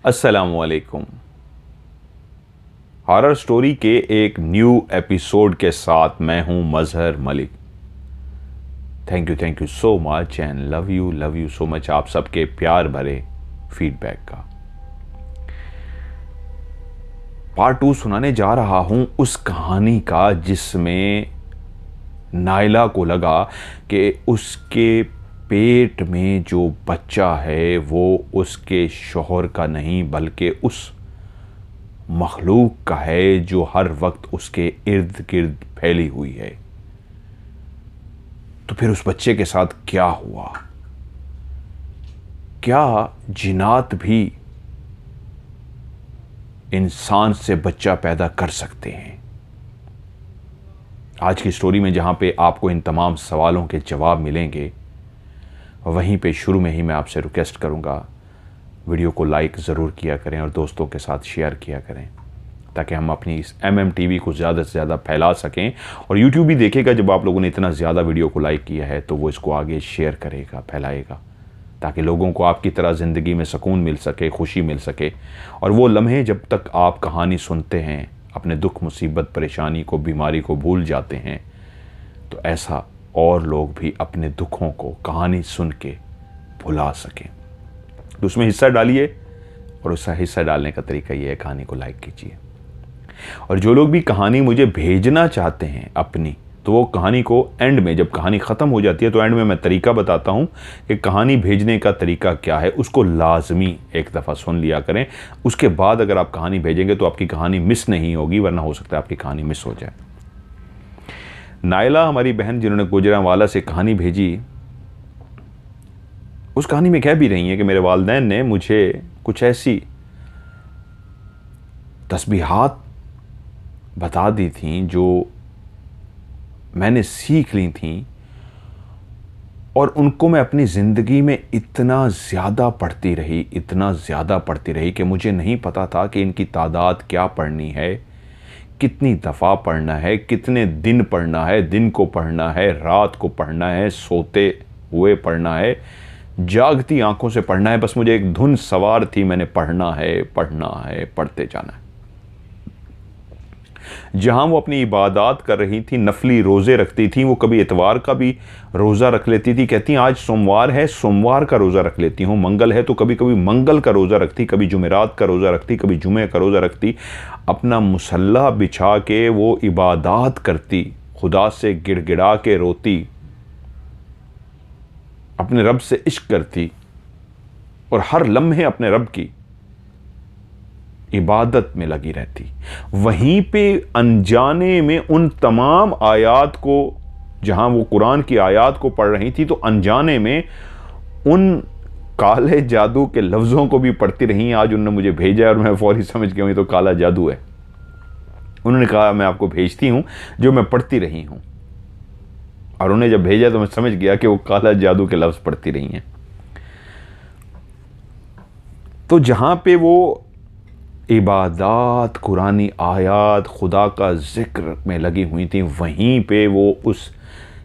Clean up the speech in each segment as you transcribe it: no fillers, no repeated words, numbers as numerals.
अस्सलामुअलैकुम। Horror story के एक न्यू एपिसोड के साथ मैं हूं Mazhar Malik. Thank you so much and love you so much आप सबके प्यार भरे फीडबैक का। पार्ट 2 सुनाने जा रहा हूं उस कहानी का जिसमें नायला को लगा कि उसके पेट में जो बच्चा है वो उसके शौहर का नहीं बल्कि उस मखलूक का है जो हर वक्त उसके इर्द गिर्द फैली हुई है। तो फिर उस बच्चे के साथ क्या हुआ? क्या जिन्नात भी इंसान से बच्चा पैदा कर सकते हैं? आज की स्टोरी में जहां पे आपको इन तमाम सवालों के जवाब मिलेंगे, वहीं पे शुरू में ही मैं आपसे रिक्वेस्ट करूंगा, वीडियो को लाइक ज़रूर किया करें और दोस्तों के साथ शेयर किया करें ताकि हम अपनी इस MMTV को ज़्यादा से ज़्यादा फैला सकें। और YouTube भी देखेगा जब आप लोगों ने इतना ज़्यादा वीडियो को लाइक किया है तो वो इसको आगे शेयर करेगा, फैलाएगा, ताकि लोगों को आपकी तरह ज़िंदगी में सुकून मिल सके, खुशी मिल सके। और वो लम्हे जब तक आप कहानी सुनते हैं, अपने दुख, मुसीबत, परेशानी को, बीमारी को भूल जाते हैं, तो ऐसा और लोग भी अपने दुखों को कहानी सुन के भुला सकें। तो उसमें हिस्सा डालिए, और उस हिस्सा डालने का तरीका ये है, कहानी को लाइक कीजिए। और जो लोग भी कहानी मुझे भेजना चाहते हैं अपनी, तो वो कहानी को एंड में, जब कहानी ख़त्म हो जाती है तो एंड में मैं तरीका बताता हूँ कि कहानी भेजने का तरीका क्या है। उसको लाजमी एक दफ़ा सुन लिया करें। उसके बाद अगर आप कहानी भेजेंगे तो आपकी कहानी मिस नहीं होगी, वरना हो सकता है आपकी कहानी मिस हो जाए। नायला हमारी बहन जिन्होंने गुजरांवाला से कहानी भेजी, उस कहानी में कह भी रही है कि मेरे वालिदैन ने मुझे कुछ ऐसी तस्बीहात बता दी थी जो मैंने सीख ली थी, और उनको मैं अपनी ज़िंदगी में इतना ज़्यादा पढ़ती रही कि मुझे नहीं पता था कि इनकी तादाद क्या पढ़नी है, कितनी दफ़ा पढ़ना है, कितने दिन पढ़ना है, दिन को पढ़ना है, रात को पढ़ना है, सोते हुए पढ़ना है, जागती आंखों से पढ़ना है। बस मुझे एक धुन सवार थी, मैंने पढ़ना है, पढ़ते जाना है। जहां वो अपनी इबादत कर रही थी, नफली रोज़े रखती थी, वो कभी इतवार का भी रोज़ा रख लेती थी। कहती आज सोमवार है, सोमवार का रोज़ा रख लेती हूँ। मंगल है तो कभी कभी मंगल का रोज़ा रखती, कभी जुमेरात का रोज़ा रखती, कभी जुमे का रोज़ा रखती। अपना मुसल्ला बिछा के वो इबादत करती, खुदा से गिड़गिड़ा के रोती, अपने रब से इश्क करती, और हर लम्हे अपने रब की इबादत में लगी रहती। वहीं पे अनजाने में उन तमाम आयात को, जहां वो कुरान की आयात को पढ़ रही थी, तो अनजाने में उन काले जादू के लफ्ज़ों को भी पढ़ती रही। आज उन्होंने मुझे भेजा और मैं फौरी समझ गया ये तो काला जादू है। उन्होंने कहा मैं आपको भेजती हूं जो मैं पढ़ती रही हूं, और उन्हें जब भेजा तो मैं समझ गया कि वो काला जादू के लफ्ज़ पढ़ती रही हैं। तो जहां पे वो इबादत, कुरानी आयात, खुदा का जिक्र में लगी हुई थी, वहीं पे वो उस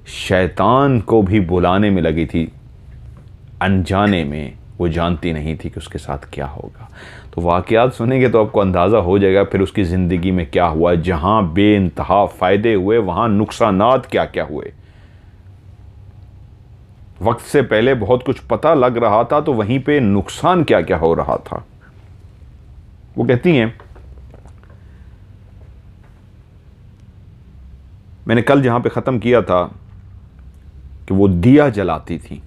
शैतान को भी बुलाने में लगी थी। अनजाने में वो जानती नहीं थी कि उसके साथ क्या होगा। तो वाक़यात सुनेंगे तो आपको अंदाज़ा हो जाएगा फिर उसकी ज़िंदगी में क्या हुआ। जहाँ बेइंतहा फ़ायदे हुए, वहाँ नुकसानात क्या क्या हुए। वक्त से पहले बहुत कुछ पता लग रहा था, तो वहीं पे नुकसान क्या क्या हो रहा था। वो कहती हैं, मैंने कल जहां पे ख़त्म किया था कि वो दिया जलाती थी,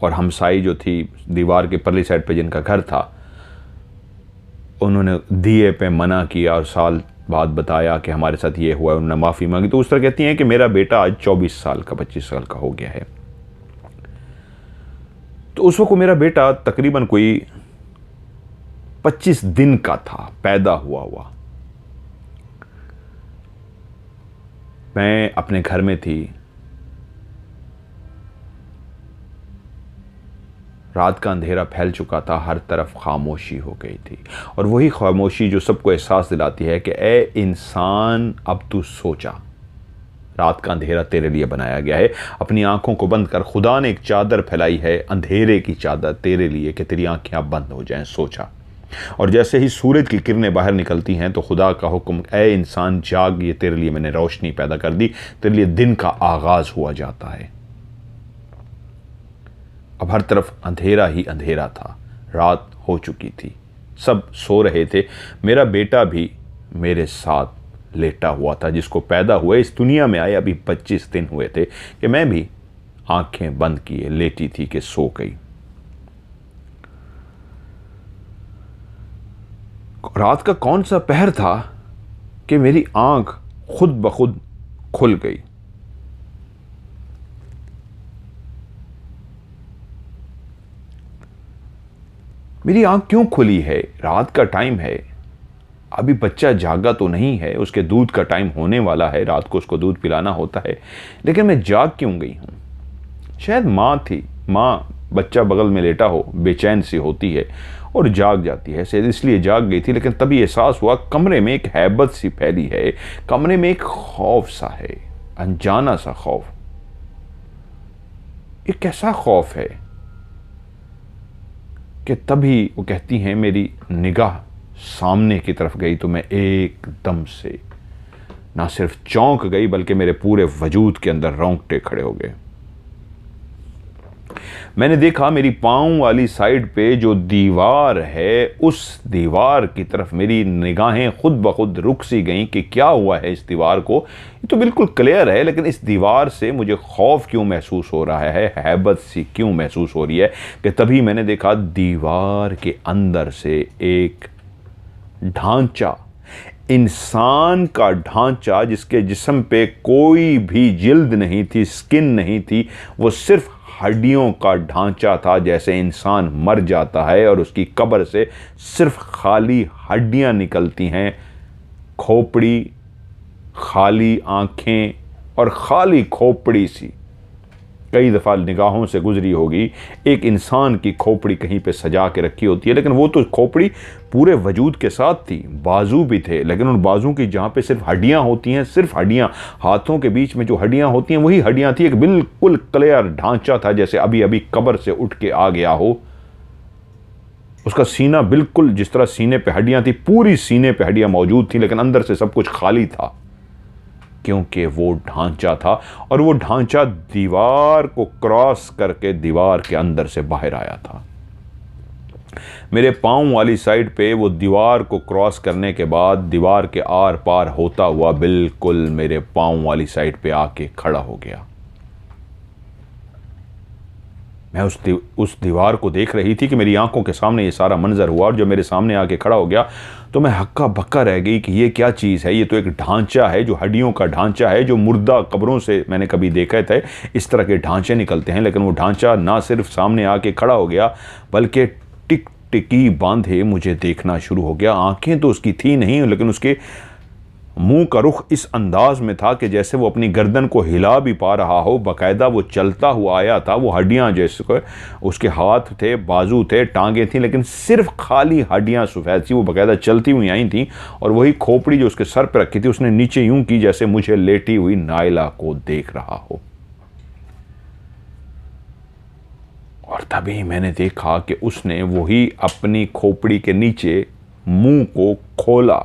और हमसाई जो थी दीवार के परली साइड पे जिनका घर था, उन्होंने दिए पे मना किया और साल बाद बताया कि हमारे साथ ये हुआ है, उन्होंने माफ़ी मांगी। तो उस तरह कहती हैं कि मेरा बेटा आज 24 साल का, 25 साल का हो गया है। तो उस वक्त मेरा बेटा तकरीबन कोई 25 दिन का था, पैदा हुआ। मैं अपने घर में थी, रात का अंधेरा फैल चुका था, हर तरफ खामोशी हो गई थी, और वही खामोशी जो सबको एहसास दिलाती है कि ए इंसान अब तू सो जा, रात का अंधेरा तेरे लिए बनाया गया है। अपनी आंखों को बंद कर, खुदा ने एक चादर फैलाई है, अंधेरे की चादर तेरे लिए, कि तेरी आंखें अब बंद हो जाएं। सोचा, और जैसे ही सूरज की किरणें बाहर निकलती हैं तो खुदा का हुक्म, ऐ इंसान जाग, ये तेरे लिए मैंने रोशनी पैदा कर दी, तेरे लिए दिन का आगाज हुआ जाता है। अब हर तरफ अंधेरा ही अंधेरा था, रात हो चुकी थी, सब सो रहे थे। मेरा बेटा भी मेरे साथ लेटा हुआ था, जिसको पैदा हुए इस दुनिया में आए अभी 25 दिन हुए थे, कि मैं भी आंखें बंद किए लेटी थी कि सो गई। रात का कौन सा पहर था कि मेरी आंख खुद ब खुद खुल गई। मेरी आंख क्यों खुली है? रात का टाइम है, अभी बच्चा जागा तो नहीं है, उसके दूध का टाइम होने वाला है, रात को उसको दूध पिलाना होता है, लेकिन मैं जाग क्यों गई हूं? शायद माँ थी, माँ बच्चा बगल में लेटा हो, बेचैन सी होती है और जाग जाती है, शायद इसलिए जाग गई थी। लेकिन तभी एहसास हुआ कमरे में एक हैबत सी फैली है, कमरे में एक खौफ सा है, अनजाना सा खौफ। ये कैसा खौफ है कि तभी वो कहती हैं, मेरी निगाह सामने की तरफ गई तो मैं एकदम से ना सिर्फ चौंक गई बल्कि मेरे पूरे वजूद के अंदर रोंगटे खड़े हो गए। मैंने देखा मेरी पांव वाली साइड पे जो दीवार है, उस दीवार की तरफ मेरी निगाहें खुद ब खुद रुक सी गईं कि क्या हुआ है इस दीवार को। ये तो बिल्कुल क्लियर है, लेकिन इस दीवार से मुझे खौफ क्यों महसूस हो रहा है, हैबत सी क्यों महसूस हो रही है। कि तभी मैंने देखा दीवार के अंदर से एक ढांचा, इंसान का ढांचा, जिसके जिस्म पे कोई भी जिल्द नहीं थी, स्किन नहीं थी, वो सिर्फ हड्डियों का ढांचा था। जैसे इंसान मर जाता है और उसकी कब्र से सिर्फ खाली हड्डियां निकलती हैं, खोपड़ी, खाली आंखें और खाली खोपड़ी सी। कई दफ़ा निगाहों से गुजरी होगी, एक इंसान की खोपड़ी कहीं पे सजा के रखी होती है, लेकिन वो तो खोपड़ी पूरे वजूद के साथ थी, बाजू भी थे, लेकिन उन बाजू की जहाँ पे सिर्फ हड्डियाँ होती हैं, सिर्फ हड्डियाँ, हाथों के बीच में जो हड्डियाँ होती हैं वही हड्डियाँ थी। एक बिल्कुल क्लियर ढांचा था, जैसे अभी अभी कब्र से उठ के आ गया हो। उसका सीना बिल्कुल जिस तरह सीने पे हड्डियाँ थी, पूरी सीने पे हड्डियाँ मौजूद थी, लेकिन अंदर से सब कुछ खाली था, क्योंकि वो ढांचा था। और वो ढांचा दीवार को क्रॉस करके दीवार के अंदर से बाहर आया था। मेरे पांव वाली साइड पे वो दीवार को क्रॉस करने के बाद दीवार के आर पार होता हुआ बिल्कुल मेरे पांव वाली साइड पे आके खड़ा हो गया। मैं उस दीवार को देख रही थी कि मेरी आंखों के सामने ये सारा मंजर हुआ, और जब मेरे सामने आके खड़ा हो गया तो मैं हक्का बक्का रह गई कि ये क्या चीज़ है। ये तो एक ढांचा है, जो हड्डियों का ढांचा है, जो मुर्दा कब्रों से मैंने कभी देखे थे इस तरह के ढांचे निकलते हैं, लेकिन वो ढांचा ना सिर्फ सामने आके खड़ा हो गया बल्कि टिक टिकी बांधे मुझे देखना शुरू हो गया। आंखें तो उसकी थी नहीं, लेकिन उसके मुंह का रुख इस अंदाज में था कि जैसे वो अपनी गर्दन को हिला भी पा रहा हो। बाकायदा वो चलता हुआ आया था, वो हड्डियां जैसे उसके हाथ थे, बाजू थे, टांगे थी, लेकिन सिर्फ खाली हड्डियां सफ़ेद थी। वो बाकायदा चलती हुई आई थी, और वही खोपड़ी जो उसके सर पर रखी थी उसने नीचे यूं की जैसे मुझे लेटी हुई नायला को देख रहा हो। और तभी मैंने देखा कि उसने वही अपनी खोपड़ी के नीचे मुंह को खोला,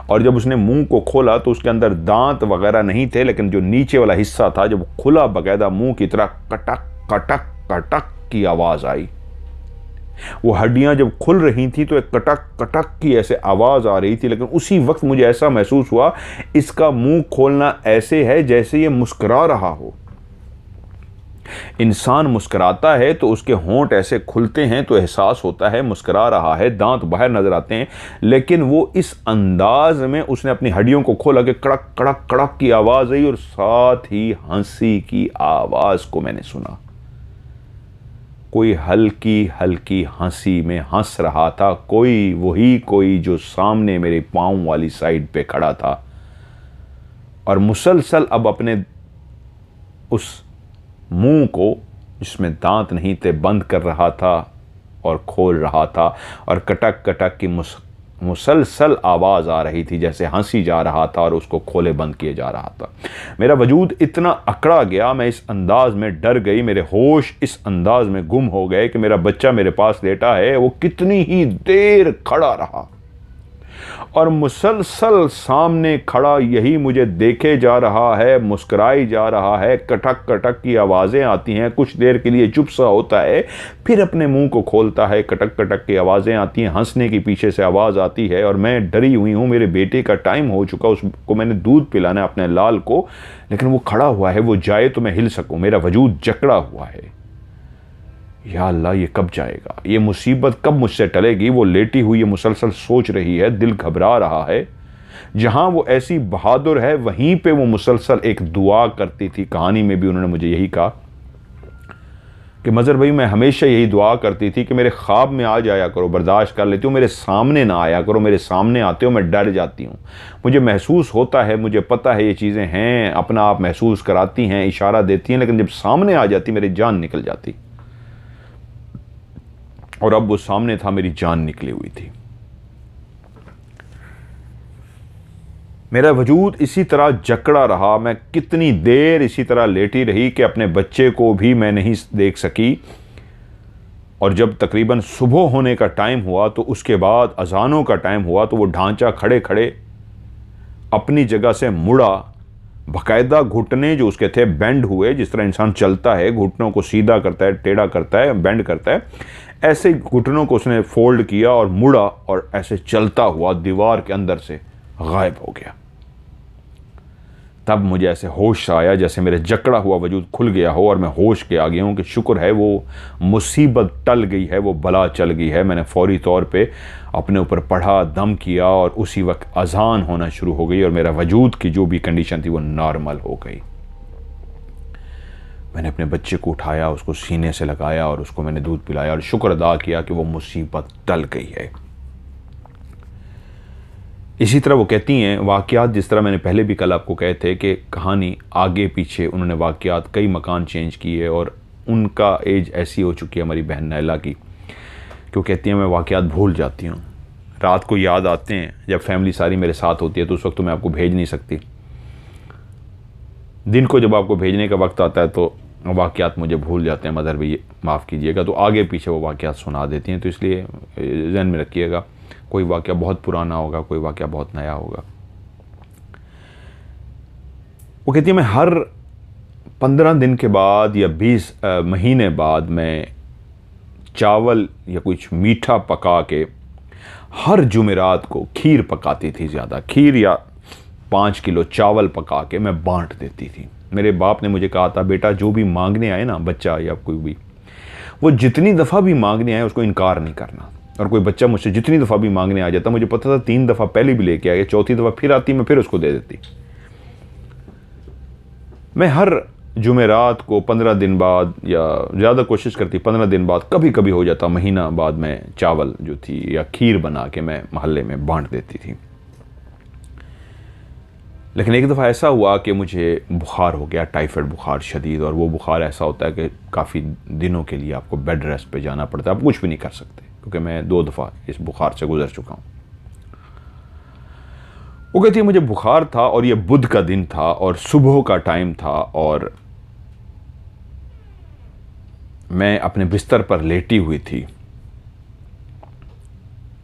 और जब उसने मुंह को खोला तो उसके अंदर दांत वगैरह नहीं थे, लेकिन जो नीचे वाला हिस्सा था जब खुला बकायदा मुंह की तरह कटक कटक कटक की आवाज आई। वो हड्डियां जब खुल रही थी तो एक कटक कटक की ऐसे आवाज आ रही थी, लेकिन उसी वक्त मुझे ऐसा महसूस हुआ इसका मुंह खोलना ऐसे है जैसे ये मुस्कुरा रहा हो। इंसान मुस्कुराता है तो उसके होंठ ऐसे खुलते हैं तो एहसास होता है मुस्कुरा रहा है, दांत बाहर नजर आते हैं, लेकिन वो इस अंदाज में उसने अपनी हड्डियों को खोला कि कड़क कड़क कड़क की आवाज आई, और साथ ही हंसी की आवाज को मैंने सुना। कोई हल्की हल्की हंसी में हंस रहा था, कोई जो सामने मेरे पांव वाली साइड पे खड़ा था, और मुसलसल अब अपने उस मुंह को जिसमें दांत नहीं थे बंद कर रहा था और खोल रहा था, और कटक कटक की मुसलसल आवाज़ आ रही थी, जैसे हंसी जा रहा था और उसको खोले बंद किए जा रहा था। मेरा वजूद इतना अकड़ा गया, मैं इस अंदाज में डर गई, मेरे होश इस अंदाज में गुम हो गए कि मेरा बच्चा मेरे पास लेटा है। वो कितनी ही देर खड़ा रहा और मुसलसल सामने खड़ा यही मुझे देखे जा रहा है, मुस्कुराई जा रहा है। कटक कटक की आवाज़ें आती हैं, कुछ देर के लिए चुप सा होता है, फिर अपने मुंह को खोलता है। कटक कटक की आवाज़ें आती हैं, हंसने की पीछे से आवाज़ आती है और मैं डरी हुई हूँ। मेरे बेटे का टाइम हो चुका, उसको मैंने दूध पिलाना है अपने लाल को, लेकिन वो खड़ा हुआ है, वो जाए तो मैं हिल सकूँ। मेरा वजूद जकड़ा हुआ है। या अल्लाह, ये कब जाएगा, ये मुसीबत कब मुझसे टलेगी। वो लेटी हुई ये मुसलसल सोच रही है, दिल घबरा रहा है। जहां वो ऐसी बहादुर है वहीं पे वो मुसलसल एक दुआ करती थी। कहानी में भी उन्होंने मुझे यही कहा कि मज़हर भाई, मैं हमेशा यही दुआ करती थी कि मेरे ख्वाब में आ जाया करो, बर्दाश्त कर लेती हूँ, मेरे सामने ना आया करो। मेरे सामने आते हो मैं डर जाती हूँ। मुझे महसूस होता है, मुझे पता है ये चीज़ें हैं, अपना आप महसूस कराती हैं, इशारा देती हैं, लेकिन जब सामने आ जाती मेरी जान निकल जाती। और अब वो सामने था, मेरी जान निकली हुई थी। मेरा वजूद इसी तरह जकड़ा रहा। मैं कितनी देर इसी तरह लेटी रही कि अपने बच्चे को भी मैं नहीं देख सकी। और जब तकरीबन सुबह होने का टाइम हुआ तो उसके बाद अजानों का टाइम हुआ तो वो ढांचा खड़े खड़े अपनी जगह से मुड़ा। बाकायदा घुटने जो उसके थे बेंड हुए, जिस तरह इंसान चलता है, घुटनों को सीधा करता है, टेढ़ा करता है, बेंड करता है, ऐसे घुटनों को उसने फोल्ड किया और मुड़ा और ऐसे चलता हुआ दीवार के अंदर से गायब हो गया। तब मुझे ऐसे होश आया जैसे मेरे जकड़ा हुआ वजूद खुल गया हो और मैं होश के आ गया हूँ कि शुक्र है वो मुसीबत टल गई है, वो बला चल गई है। मैंने फौरी तौर पे अपने ऊपर पढ़ा, दम किया और उसी वक्त अजान होना शुरू हो गई और मेरा वजूद की जो भी कंडीशन थी वो नॉर्मल हो गई। मैंने अपने बच्चे को उठाया, उसको सीने से लगाया और उसको मैंने दूध पिलाया और शुक्र अदा किया कि वो मुसीबत टल गई है। इसी तरह वो कहती हैं वाक़यात, जिस तरह मैंने पहले भी कल आपको कहे थे कि कहानी आगे पीछे उन्होंने वाक़यात कई मकान चेंज किए और उनका एज ऐसी हो चुकी है हमारी बहन नैला की कि वो कहती हैं मैं वाक़यात भूल जाती हूँ। रात को याद आते हैं, जब फैमिली सारी मेरे साथ होती है तो उस वक्त तो मैं आपको भेज नहीं सकती। दिन को जब आपको भेजने का वक्त आता है तो वाक़यात मुझे भूल जाते हैं, मदर भी माफ़ कीजिएगा, तो आगे पीछे वो वाक़यात सुना देती हैं। तो इसलिए ज़हन में रखिएगा, कोई वाक़या बहुत पुराना होगा, कोई वाक़या बहुत नया होगा। वो कहती है मैं हर 15 दिन के बाद या 20 महीने बाद मैं चावल या कुछ मीठा पका के हर जुमेरात को खीर पकाती थी, ज़्यादा खीर या 5 किलो चावल पका के मैं बांट देती थी। मेरे बाप ने मुझे कहा था बेटा जो भी मांगने आए ना, बच्चा या कोई भी, वो जितनी दफ़ा भी मांगने आए उसको इनकार नहीं करना। और कोई बच्चा मुझसे जितनी दफ़ा भी मांगने आ जाता, मुझे पता था 3 दफ़ा पहले भी लेके आया, चौथी दफ़ा फिर आती मैं फिर उसको दे देती। मैं हर जुमेरात को 15 दिन बाद या ज़्यादा कोशिश करती 15 दिन बाद, कभी कभी हो जाता महीना बाद, मैं चावल जो थी या खीर बना के मैं मोहल्ले में बांट देती थी। लेकिन एक दफ़ा ऐसा हुआ कि मुझे बुखार हो गया, टाइफाइड बुखार शदीद, और वो बुखार ऐसा होता है कि काफ़ी दिनों के लिए आपको बेड रेस्ट पे जाना पड़ता है, आप कुछ भी नहीं कर सकते, क्योंकि मैं 2 दफ़ा इस बुखार से गुजर चुका हूँ। वो कहती है मुझे बुखार था और ये बुध का दिन था और सुबह का टाइम था और मैं अपने बिस्तर पर लेटी हुई थी।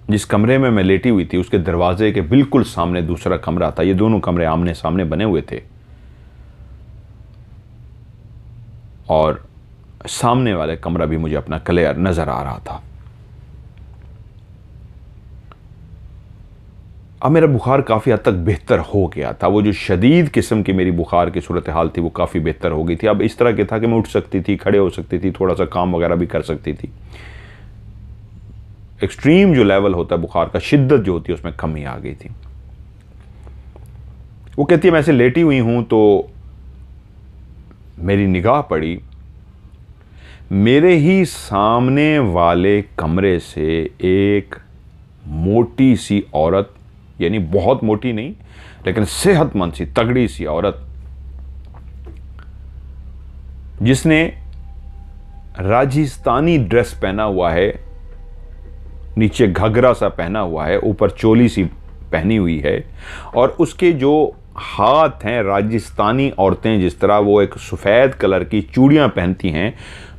जिस कमरे में मैं लेटी हुई थी उसके दरवाजे के बिल्कुल सामने दूसरा कमरा था। ये दोनों कमरे आमने सामने बने हुए थे और सामने वाले कमरा भी मुझे अपना क्लियर नजर आ रहा था। अब मेरा बुखार काफ़ी हद तक बेहतर हो गया था। वो जो शदीद किस्म की मेरी बुखार की सूरत हाल थी वो काफ़ी बेहतर हो गई थी। अब इस तरह के था कि मैं उठ सकती थी, खड़े हो सकती थी, थोड़ा सा काम वगैरह भी कर सकती थी। एक्सट्रीम जो लेवल होता है बुखार का, शिद्दत जो होती है, उसमें कमी आ गई थी। वो कहती है मैं ऐसे लेटी हुई हूं तो मेरी निगाह पड़ी, मेरे ही सामने वाले कमरे से एक मोटी सी औरत, यानी बहुत मोटी नहीं लेकिन सेहतमंद सी तगड़ी सी औरत, जिसने राजस्थानी ड्रेस पहना हुआ है नीचे घघरा सा पहना हुआ है, ऊपर चोली सी पहनी हुई है, और उसके जो हाथ हैं, राजस्थानी औरतें जिस तरह वो एक सफ़ेद कलर की चूड़ियाँ पहनती हैं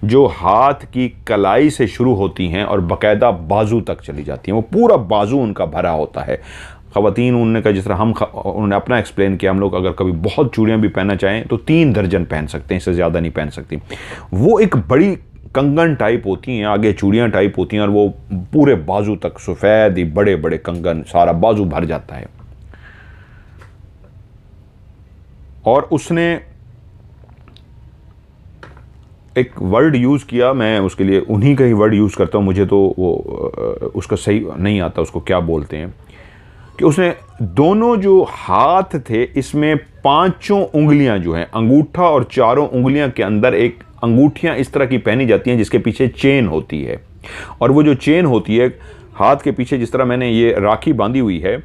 जो हाथ की कलाई से शुरू होती हैं और बाकायदा बाजू तक चली जाती हैं, वो पूरा बाजू उनका भरा होता है। ख़वातीन, उन्होंने कहा जिस तरह उन्होंने अपना एक्सप्लेन किया, हम लोग अगर कभी बहुत चूड़ियाँ भी पहनना चाहें तो 3 दर्जन पहन सकते हैं, इससे ज़्यादा नहीं पहन सकती। वो एक बड़ी कंगन टाइप होती हैं, आगे चूड़ियाँ टाइप होती हैं, और वो पूरे बाजू तक सफ़ेद ही बड़े बड़े कंगन, सारा बाजू भर जाता है। और उसने एक वर्ड यूज़ किया, मैं उसके लिए उन्हीं का ही वर्ड यूज़ करता हूँ, मुझे तो वो उसका सही नहीं आता, उसको क्या बोलते हैं, कि उसने दोनों जो हाथ थे इसमें 5 उंगलियां जो हैं, अंगूठा और 4 उंगलियां के अंदर एक अंगूठियां इस तरह की पहनी जाती हैं जिसके पीछे चेन होती है, और वो जो चेन होती है हाथ के पीछे, जिस तरह मैंने ये राखी बांधी हुई है,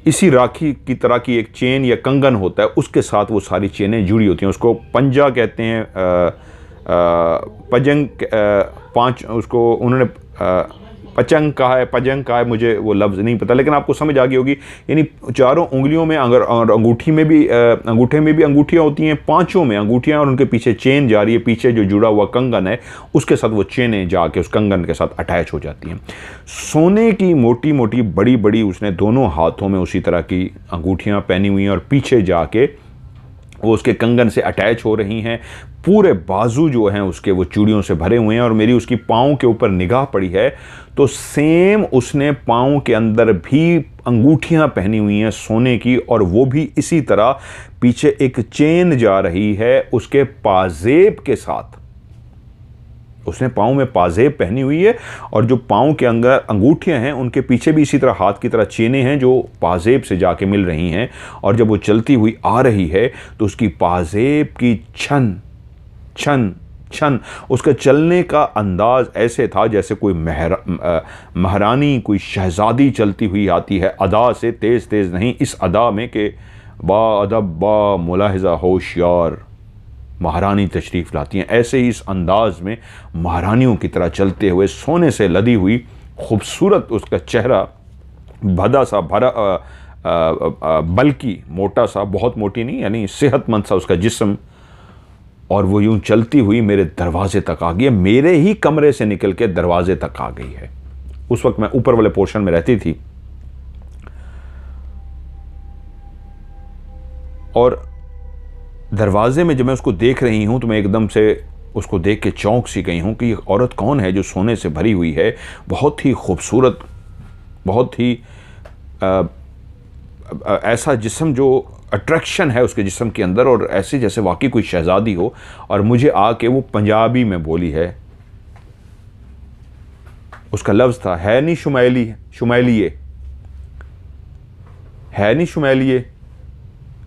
इसी राखी की तरह की एक चेन या कंगन होता है, उसके साथ वो सारी चेनें जुड़ी होती हैं। उसको पंजा कहते हैं, पजंग, 5 उसको उन्होंने पचंग कहा है, पजंग कहा है, मुझे वो लफ्ज़ नहीं पता, लेकिन आपको समझ आ गई होगी। यानी 4 उंगलियों में और अंगूठी में भी, अंगूठे में भी अंगूठियाँ होती हैं, 5 में अंगूठियाँ, और उनके पीछे चेन जा रही है, पीछे जो जुड़ा हुआ कंगन है उसके साथ वो चेनें जाके उस कंगन के साथ अटैच हो जाती हैं। सोने की मोटी मोटी बड़ी बड़ी उसने दोनों हाथों में उसी तरह की अंगूठियाँ पहनी हुई हैं, और पीछे जाके वो उसके कंगन से अटैच हो रही हैं। पूरे बाजू जो हैं उसके वो चूड़ियों से भरे हुए हैं, और मेरी उसकी पाँव के ऊपर निगाह पड़ी है तो सेम उसने पाँव के अंदर भी अंगूठियां पहनी हुई हैं सोने की, और वो भी इसी तरह पीछे एक चेन जा रही है उसके पाजेब के साथ। उसने पाँव में पाजेब पहनी हुई है, और जो पाँव के अंदर अंगूठियां हैं उनके पीछे भी इसी तरह हाथ की तरह चेनें हैं जो पाजेब से जाके मिल रही हैं। और जब वो चलती हुई आ रही है तो उसकी पाजेब की छन छन छन, उसके चलने का अंदाज ऐसे था जैसे कोई महारानी, कोई शहजादी चलती हुई आती है, अदा से, तेज़ तेज़ नहीं, इस अदा में कि बा अदब बा मुलाहिज़ा होशियार महारानी तशरीफ़ लाती हैं, ऐसे ही इस अंदाज में महारानियों की तरह चलते हुए, सोने से लदी हुई खूबसूरत उसका चेहरा, भदा सा भरा, बल्कि मोटा सा, बहुत मोटी नहीं, यानी सेहतमंद सा उसका जिस्म, और वो यूं चलती हुई मेरे दरवाजे तक आ गई है, मेरे ही कमरे से निकल के दरवाजे तक आ गई है। उस वक्त मैं ऊपर वाले पोर्शन में रहती थी, और दरवाजे में जब मैं उसको देख रही हूं तो मैं एकदम से उसको देख के चौंक सी गई हूं कि ये औरत कौन है जो सोने से भरी हुई है, बहुत ही खूबसूरत, बहुत ही ऐसा जिस्म जो अट्रैक्शन है उसके जिस्म के अंदर, और ऐसे जैसे वाकई कोई शहजादी हो। और मुझे आके वो पंजाबी में बोली है, उसका लफ्ज़ था, है नहीं शुमैलिए, है नहीं शुमैलिए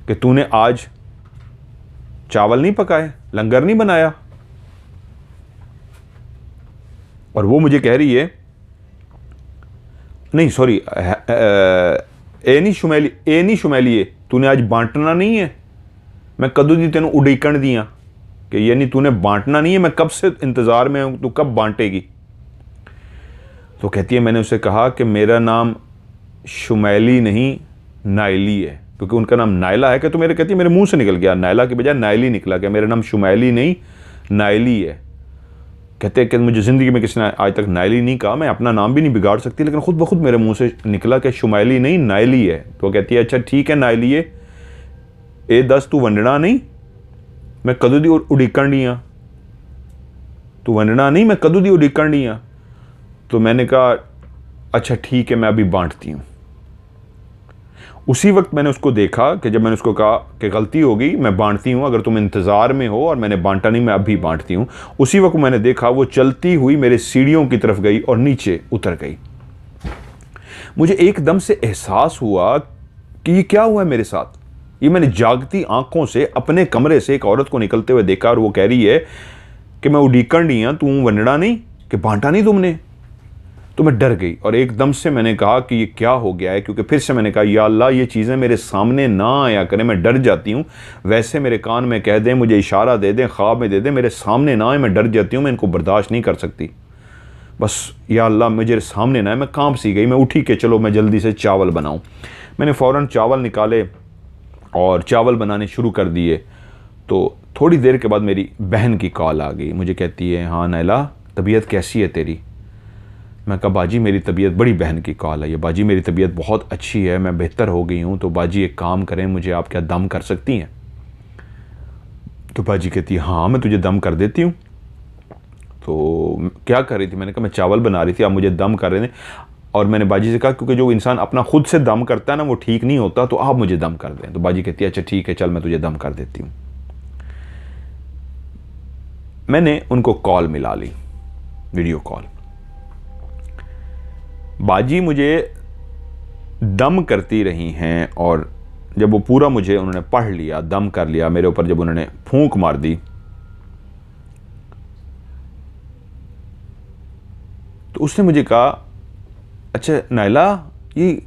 कि तूने आज चावल नहीं पकाए, लंगर नहीं बनाया। और वो मुझे कह रही है, नहीं सॉरी, ए नहीं शुमैलिए, तूने आज बांटना नहीं है, मैं कदों दी तेन उड़ीकण दियाँ, कि यानी तूने बांटना नहीं है, मैं कब से इंतज़ार में हूँ, तू कब बांटेगी। तो कहती है, मैंने उसे कहा कि मेरा नाम शुमैली नहीं नाइली है, क्योंकि उनका नाम नायला है। कि तो मेरे कहती है, मेरे मुंह से निकल गया, नायला के बजाय नाइली निकला, कि मेरा नाम शुमैली नहीं नाइली है। कहते हैं कि मुझे ज़िंदगी में किसी ने आज तक नाइली नहीं कहा, मैं अपना नाम भी नहीं बिगाड़ सकती, लेकिन खुद ब खुद मेरे मुंह से निकला कि शुमैली नहीं नाइली है। तो कहती है, अच्छा ठीक है नाइली है, ए दस तू वंडना नहीं, मैं कदों दी उड़ीकण दी हाँ, तू वंडना नहीं, मैं कदों दी उड़ीकण दी हाँ। तो मैंने कहा अच्छा ठीक है, मैं अभी बांटती हूँ। उसी वक्त मैंने उसको देखा कि जब मैंने उसको कहा कि गलती हो गई, मैं बांटती हूँ, अगर तुम इंतज़ार में हो, और मैंने बांटा नहीं, मैं अभी बांटती हूँ। उसी वक्त मैंने देखा वो चलती हुई मेरे सीढ़ियों की तरफ गई और नीचे उतर गई। मुझे एकदम से एहसास हुआ कि ये क्या हुआ है मेरे साथ। ये मैंने जागती आंखों से अपने कमरे से एक औरत को निकलते हुए देखा, और वो कह रही है कि मैं उड़ीकण दी हाँ, तू वंडना नहीं, कि बांटा नहीं तुमने। तो मैं डर गई, और एकदम से मैंने कहा कि ये क्या हो गया है, क्योंकि फिर से मैंने कहा, या अल्लाह ये चीज़ें मेरे सामने ना आया करें, मैं डर जाती हूँ। वैसे मेरे कान में कह दें, मुझे इशारा दे दें, ख्वाब में दे दें, मेरे सामने ना आए, मैं डर जाती हूँ, मैं इनको बर्दाश्त नहीं कर सकती। बस या अल्लाह मुझे सामने ना है, मैं कांप सी गई। मैं उठी कि चलो मैं जल्दी से चावल बनाऊं। मैंने फ़ौरन चावल निकाले और चावल बनाने शुरू कर दिए। तो थोड़ी देर के बाद मेरी बहन की कॉल आ गई। मुझे कहती है, हाँ नाइला, तबीयत कैसी है तेरी? मैं कहा बाजी मेरी तबीयत, बड़ी बहन की कॉल आई है, बाजी मेरी तबीयत बहुत अच्छी है, मैं बेहतर हो गई हूँ। तो बाजी एक काम करें, मुझे आप क्या दम कर सकती हैं? तो बाजी कहती है, हाँ मैं तुझे दम कर देती हूँ। तो क्या कर रही थी? मैंने कहा मैं चावल बना रही थी, आप मुझे दम कर रहे थे। और मैंने बाजी से कहा क्योंकि जो इंसान अपना खुद से दम करता है ना वो ठीक नहीं होता, तो आप मुझे दम कर दें। तो बाजी कहती है, अच्छा ठीक है, चल मैं तुझे दम कर देती हूँ। मैंने उनको कॉल मिला ली, वीडियो कॉल। बाजी मुझे दम करती रही हैं और जब वो पूरा मुझे उन्होंने पढ़ लिया, दम कर लिया मेरे ऊपर, जब उन्होंने फूंक मार दी, तो उसने मुझे कहा, अच्छा नाइला, ये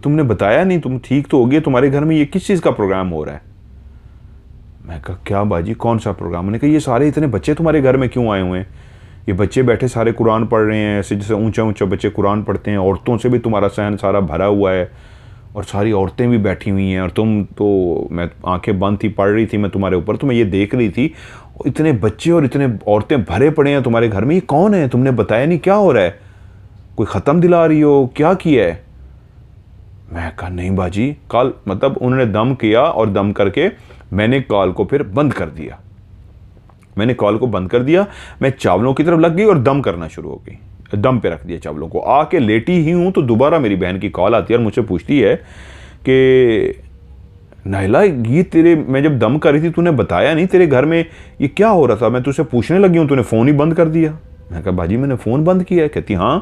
तुमने बताया नहीं, तुम ठीक तो हो गई, तुम्हारे घर में ये किस चीज़ का प्रोग्राम हो रहा है? मैं कहा क्या बाजी, कौन सा प्रोग्राम? मैंने कहा ये सारे इतने बच्चे तुम्हारे घर में क्यों आए हुए हैं? ये बच्चे बैठे सारे कुरान पढ़ रहे हैं, ऐसे जैसे ऊंचा ऊंचा बच्चे कुरान पढ़ते हैं, औरतों से भी तुम्हारा सहन सारा भरा हुआ है और सारी औरतें भी बैठी हुई हैं, और तुम तो, मैं आंखें बंद थी, पढ़ रही थी मैं तुम्हारे ऊपर, तो मैं ये देख रही थी इतने बच्चे और इतने औरतें भरे पड़े हैं तुम्हारे घर में, ये कौन है? तुमने बताया नहीं, क्या हो रहा है? कोई ख़त्म दिला रही हो, क्या किया है? मैं कहा नहीं बाजी, कॉल मतलब उन्होंने दम किया और दम करके मैंने कॉल को फिर बंद कर दिया। मैंने कॉल को बंद कर दिया, मैं चावलों की तरफ लग गई और दम करना शुरू हो गई, दम पे रख दिया चावलों को। आके लेटी ही हूँ तो दोबारा मेरी बहन की कॉल आती है और मुझसे पूछती है कि नाइला, ये तेरे, मैं जब दम कर रही थी तूने बताया नहीं, तेरे घर में ये क्या हो रहा था? मैं तुझसे पूछने लगी हूँ, तूने फ़ोन ही बंद कर दिया। मैं कहा बाजी मैंने फ़ोन बंद किया है? कहती हाँ।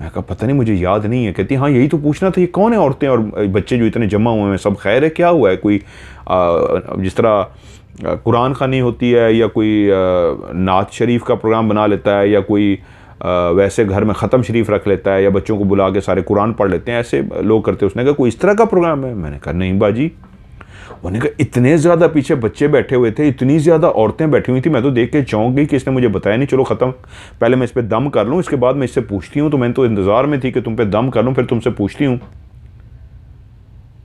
मैं कहा पता नहीं, मुझे याद नहीं है। कहती हाँ यही तो पूछना था, ये कौन है औरतें और बच्चे जो इतने जमा हुए हैं, सब खैर है, क्या हुआ है? कोई जिस तरह कुरान खानी होती है या कोई नात शरीफ का प्रोग्राम बना लेता है, या कोई वैसे घर में ख़त्म शरीफ रख लेता है, या बच्चों को बुला के सारे कुरान पढ़ लेते हैं, ऐसे लोग करते हैं। उसने कहा कोई इस तरह का प्रोग्राम है? मैंने कहा नहीं बाजी। उन्होंने कहा इतने ज़्यादा पीछे बच्चे बैठे हुए थे, इतनी ज़्यादा औरतें बैठी हुई थी, मैं तो देख के चौंक गई कि इसने मुझे बताया नहीं। चलो ख़त्म, पहले मैं इस पर दम कर लूँ, इसके बाद मैं इससे पूछती हूँ। तो मैंने तो इंतज़ार में थी कि तुम पे दम कर लूँ, फिर तुमसे पूछती हूँ।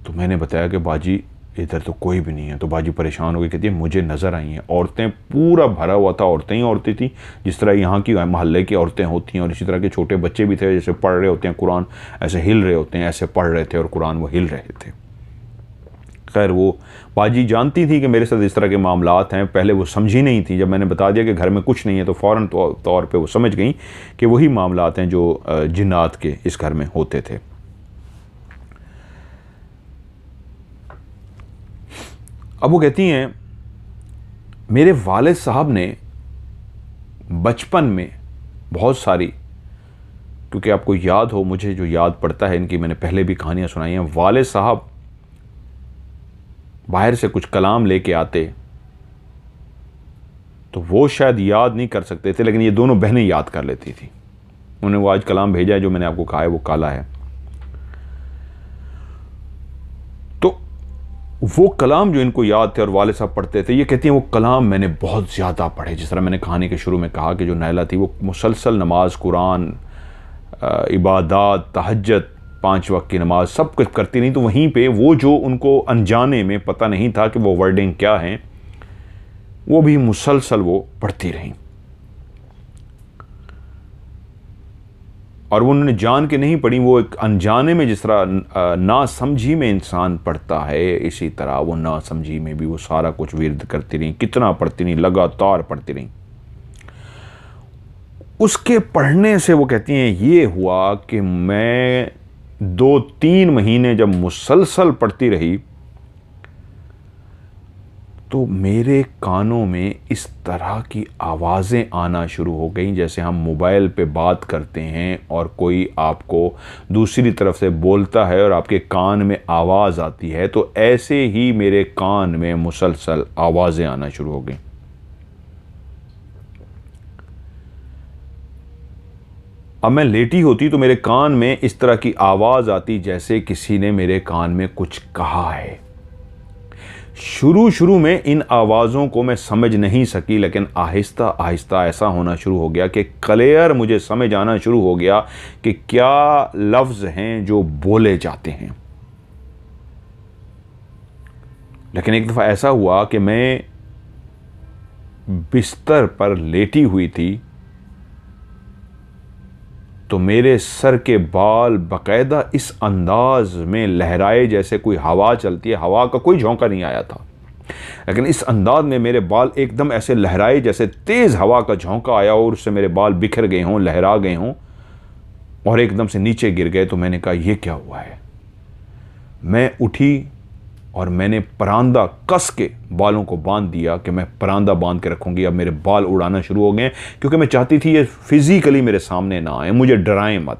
तो मैंने बताया कि बाजी इधर तो कोई भी नहीं है। तो बाजी परेशान हो गई, कहती है मुझे नज़र आई हैं औरतें, पूरा भरा हुआ था, औरतें ही औरतें थी, जिस तरह यहाँ की मोहल्ले की औरतें होती हैं, और इसी तरह के छोटे बच्चे भी थे, जैसे पढ़ रहे होते हैं कुरान, ऐसे हिल रहे होते हैं, ऐसे पढ़ रहे थे और कुरान वो हिल रहे थे। खैर वो बाजी जानती थी कि मेरे साथ इस तरह के मामलात हैं, पहले वो समझी नहीं थी। जब मैंने बता दिया कि घर में कुछ नहीं है तो फ़ौरन तौर पे वो समझ गई कि वही मामलात हैं जो जिन्नात के इस घर में होते थे। अब वो कहती हैं मेरे वालिद साहब ने बचपन में बहुत सारी, क्योंकि आपको याद हो, मुझे जो याद पड़ता है इनकी, मैंने पहले भी कहानियाँ सुनाई हैं, वालिद साहब बाहर से कुछ कलाम लेके आते तो वो शायद याद नहीं कर सकते थे, लेकिन ये दोनों बहनें याद कर लेती थी। उन्होंने वो आज कलाम भेजा है जो मैंने आपको कहा है, वो काला है। तो वो कलाम जो इनको याद थे और वाले साहब पढ़ते थे, ये कहती हैं वो कलाम मैंने बहुत ज़्यादा पढ़े। जिस तरह मैंने कहानी के शुरू में कहा कि जो नाइला थी वो मुसलसल नमाज, कुरान, इबादत, तहज्जुद, 5 वक्त की नमाज सब कुछ करती नहीं। तो वहीं पे वो जो उनको अनजाने में पता नहीं था कि वो वर्डिंग क्या हैं, वो भी मुसलसल वो पढ़ती रहीं। और वो उन्होंने जान के नहीं पढ़ी, वो एक अनजाने में, जिस तरह ना समझी में इंसान पढ़ता है, इसी तरह वो ना समझी में भी वो सारा कुछ विर्द करती रहीं। कितना पढ़ती रहीं, लगातार पढ़ती रहीं। उसके पढ़ने से वो कहती हैं ये हुआ कि मैं 2-3 महीने जब मुसलसल पढ़ती रही तो मेरे कानों में इस तरह की आवाज़ें आना शुरू हो गई, जैसे हम मोबाइल पे बात करते हैं और कोई आपको दूसरी तरफ से बोलता है और आपके कान में आवाज़ आती है, तो ऐसे ही मेरे कान में मुसलसल आवाज़ें आना शुरू हो गई। अब मैं लेटी होती तो मेरे कान में इस तरह की आवाज़ आती जैसे किसी ने मेरे कान में कुछ कहा है। शुरू शुरू में इन आवाज़ों को मैं समझ नहीं सकी, लेकिन आहिस्ता आहिस्ता ऐसा होना शुरू हो गया कि क्लियर मुझे समझ आना शुरू हो गया कि क्या लफ्ज़ हैं जो बोले जाते हैं। लेकिन एक दफ़ा ऐसा हुआ कि मैं बिस्तर पर लेटी हुई थी तो मेरे सर के बाल बाकायदा इस अंदाज में लहराए जैसे कोई हवा चलती है। हवा का कोई झोंका नहीं आया था, लेकिन इस अंदाज में मेरे बाल एकदम ऐसे लहराए जैसे तेज़ हवा का झोंका आया और उससे मेरे बाल बिखर गए हों, लहरा गए हों और एकदम से नीचे गिर गए। तो मैंने कहा ये क्या हुआ है। मैं उठी और मैंने परांदा कस के बालों को बांध दिया कि मैं परांदा बांध के रखूंगी। अब मेरे बाल उड़ाना शुरू हो गए क्योंकि मैं चाहती थी ये फिजिकली मेरे सामने ना आए, मुझे डराएं मत।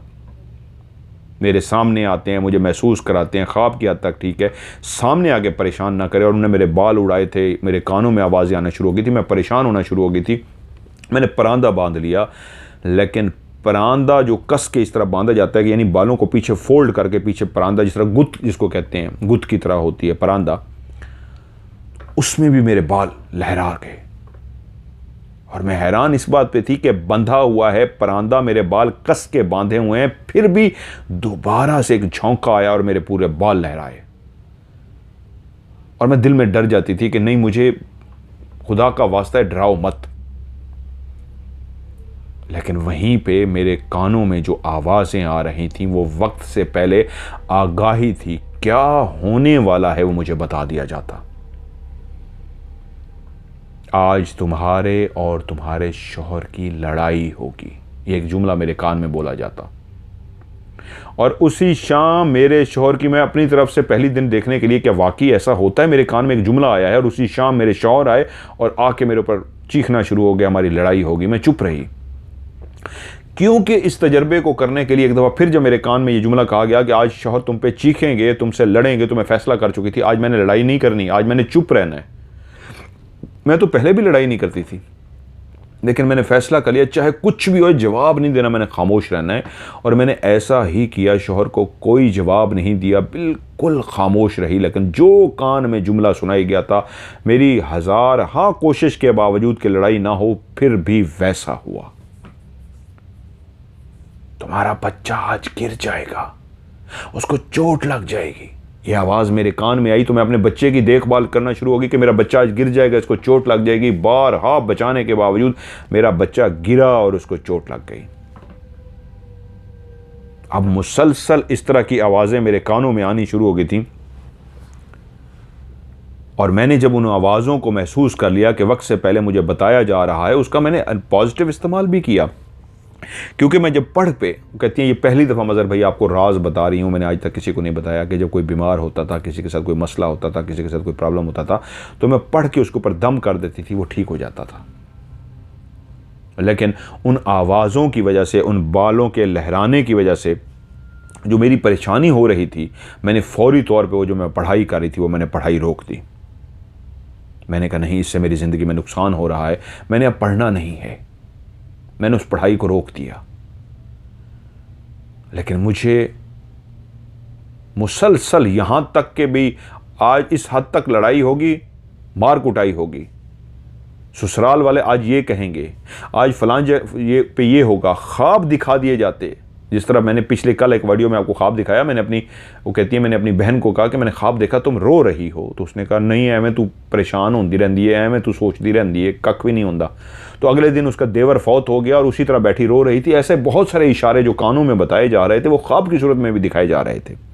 मेरे सामने आते हैं, मुझे महसूस कराते हैं, ख्वाब की हद तक ठीक है, सामने आके परेशान ना करे। और उन्होंने मेरे बाल उड़ाए थे, मेरे कानों में आवाज़ें आना शुरू हो गई थी, मैं परेशान होना शुरू हो गई थी। मैंने परांदा बांध लिया, लेकिन परांदा जो कस के इस तरह बांधा जाता है कि यानी बालों को पीछे फोल्ड करके पीछे परांदा, जिस तरह गुत जिसको कहते हैं, गुत की तरह होती है परांदा, उसमें भी मेरे बाल लहरा गए। और मैं हैरान इस बात पे थी कि बंधा हुआ है परांदा, मेरे बाल कस के बांधे हुए हैं, फिर भी दोबारा से एक झोंका आया और मेरे पूरे बाल लहराए। और मैं दिल में डर जाती थी कि नहीं, मुझे खुदा का वास्ता है डराओ मत। लेकिन वहीं पे मेरे कानों में जो आवाज़ें आ रही थीं वो वक्त से पहले आगाही थी, क्या होने वाला है वो मुझे बता दिया जाता। आज तुम्हारे और तुम्हारे शौहर की लड़ाई होगी, ये एक जुमला मेरे कान में बोला जाता। और उसी शाम मेरे शौहर की, मैं अपनी तरफ से पहली दिन देखने के लिए क्या वाकई ऐसा होता है, मेरे कान में एक जुमला आया है और उसी शाम मेरे शौहर आए और आके मेरे ऊपर चीखना शुरू हो गया, हमारी लड़ाई होगी। मैं चुप रही क्योंकि इस तजर्बे को करने के लिए एक दफ़ा फिर जब मेरे कान में ये जुमला कहा गया कि आज शौहर तुम पे चीखेंगे, तुमसे लड़ेंगे, तो मैं फैसला कर चुकी थी आज मैंने लड़ाई नहीं करनी, आज मैंने चुप रहना है। मैं तो पहले भी लड़ाई नहीं करती थी, लेकिन मैंने फैसला कर लिया चाहे कुछ भी हो, जवाब नहीं देना, मैंने खामोश रहना है। और मैंने ऐसा ही किया, शौहर को कोई जवाब नहीं दिया, बिल्कुल खामोश रही। लेकिन जो कान में जुमला सुनाई गया था, मेरी हज़ार कोशिश के बावजूद कि लड़ाई ना हो, फिर भी वैसा हुआ। तुम्हारा बच्चा आज गिर जाएगा, उसको चोट लग जाएगी। ये आवाज़ मेरे कान में आई तो मैं अपने बच्चे की देखभाल करना शुरू हो गई कि मेरा बच्चा आज गिर जाएगा, इसको चोट लग जाएगी। बारहा बचाने के बावजूद मेरा बच्चा गिरा और उसको चोट लग गई। अब मुसलसल इस तरह की आवाज़ें मेरे कानों में आनी शुरू हो गई थी। और मैंने जब उन आवाज़ों को महसूस कर लिया कि वक्त से पहले मुझे बताया जा रहा है, उसका मैंने पॉजिटिव इस्तेमाल भी किया। क्योंकि मैं जब पढ़ पे, कहती हैं ये पहली दफ़ा मज़हर भाई आपको राज बता रही हूँ, मैंने आज तक किसी को नहीं बताया कि जब कोई बीमार होता था, किसी के साथ कोई मसला होता था, किसी के साथ कोई प्रॉब्लम होता था, तो मैं पढ़ के उसके ऊपर दम कर देती थी, वो ठीक हो जाता था। लेकिन उन आवाज़ों की वजह से, उन बालों के लहराने की वजह से जो मेरी परेशानी हो रही थी, मैंने फौरी तौर पर वो जो मैं पढ़ाई कर रही थी वो मैंने पढ़ाई रोक दी। मैंने कहा नहीं, इससे मेरी ज़िंदगी में नुकसान हो रहा है, मैंने अब पढ़ना नहीं है। मैंने उस पढ़ाई को रोक दिया। लेकिन मुझे मुसलसल यहाँ तक के भी आज इस हद तक लड़ाई होगी, मार कुटाई होगी। ससुराल वाले आज ये कहेंगे, आज फलां ये होगा, ख्वाब दिखा दिए जाते। जिस तरह मैंने पिछले कल एक वीडियो में आपको ख्वाब दिखाया, वो कहती है मैंने अपनी बहन को कहा कि मैंने ख्वाब देखा तुम रो रही हो, तो उसने कहा नहीं एवं तू परेशान होती रहती है, एवं तू सोचती रहती है, कख भी नहीं होता। तो अगले दिन उसका देवर फौत हो गया और उसी तरह बैठी रो रही थी। ऐसे बहुत सारे इशारे जो कानों में बताए जा रहे थे वो ख्वाब की सूरत में भी दिखाए जा रहे थे।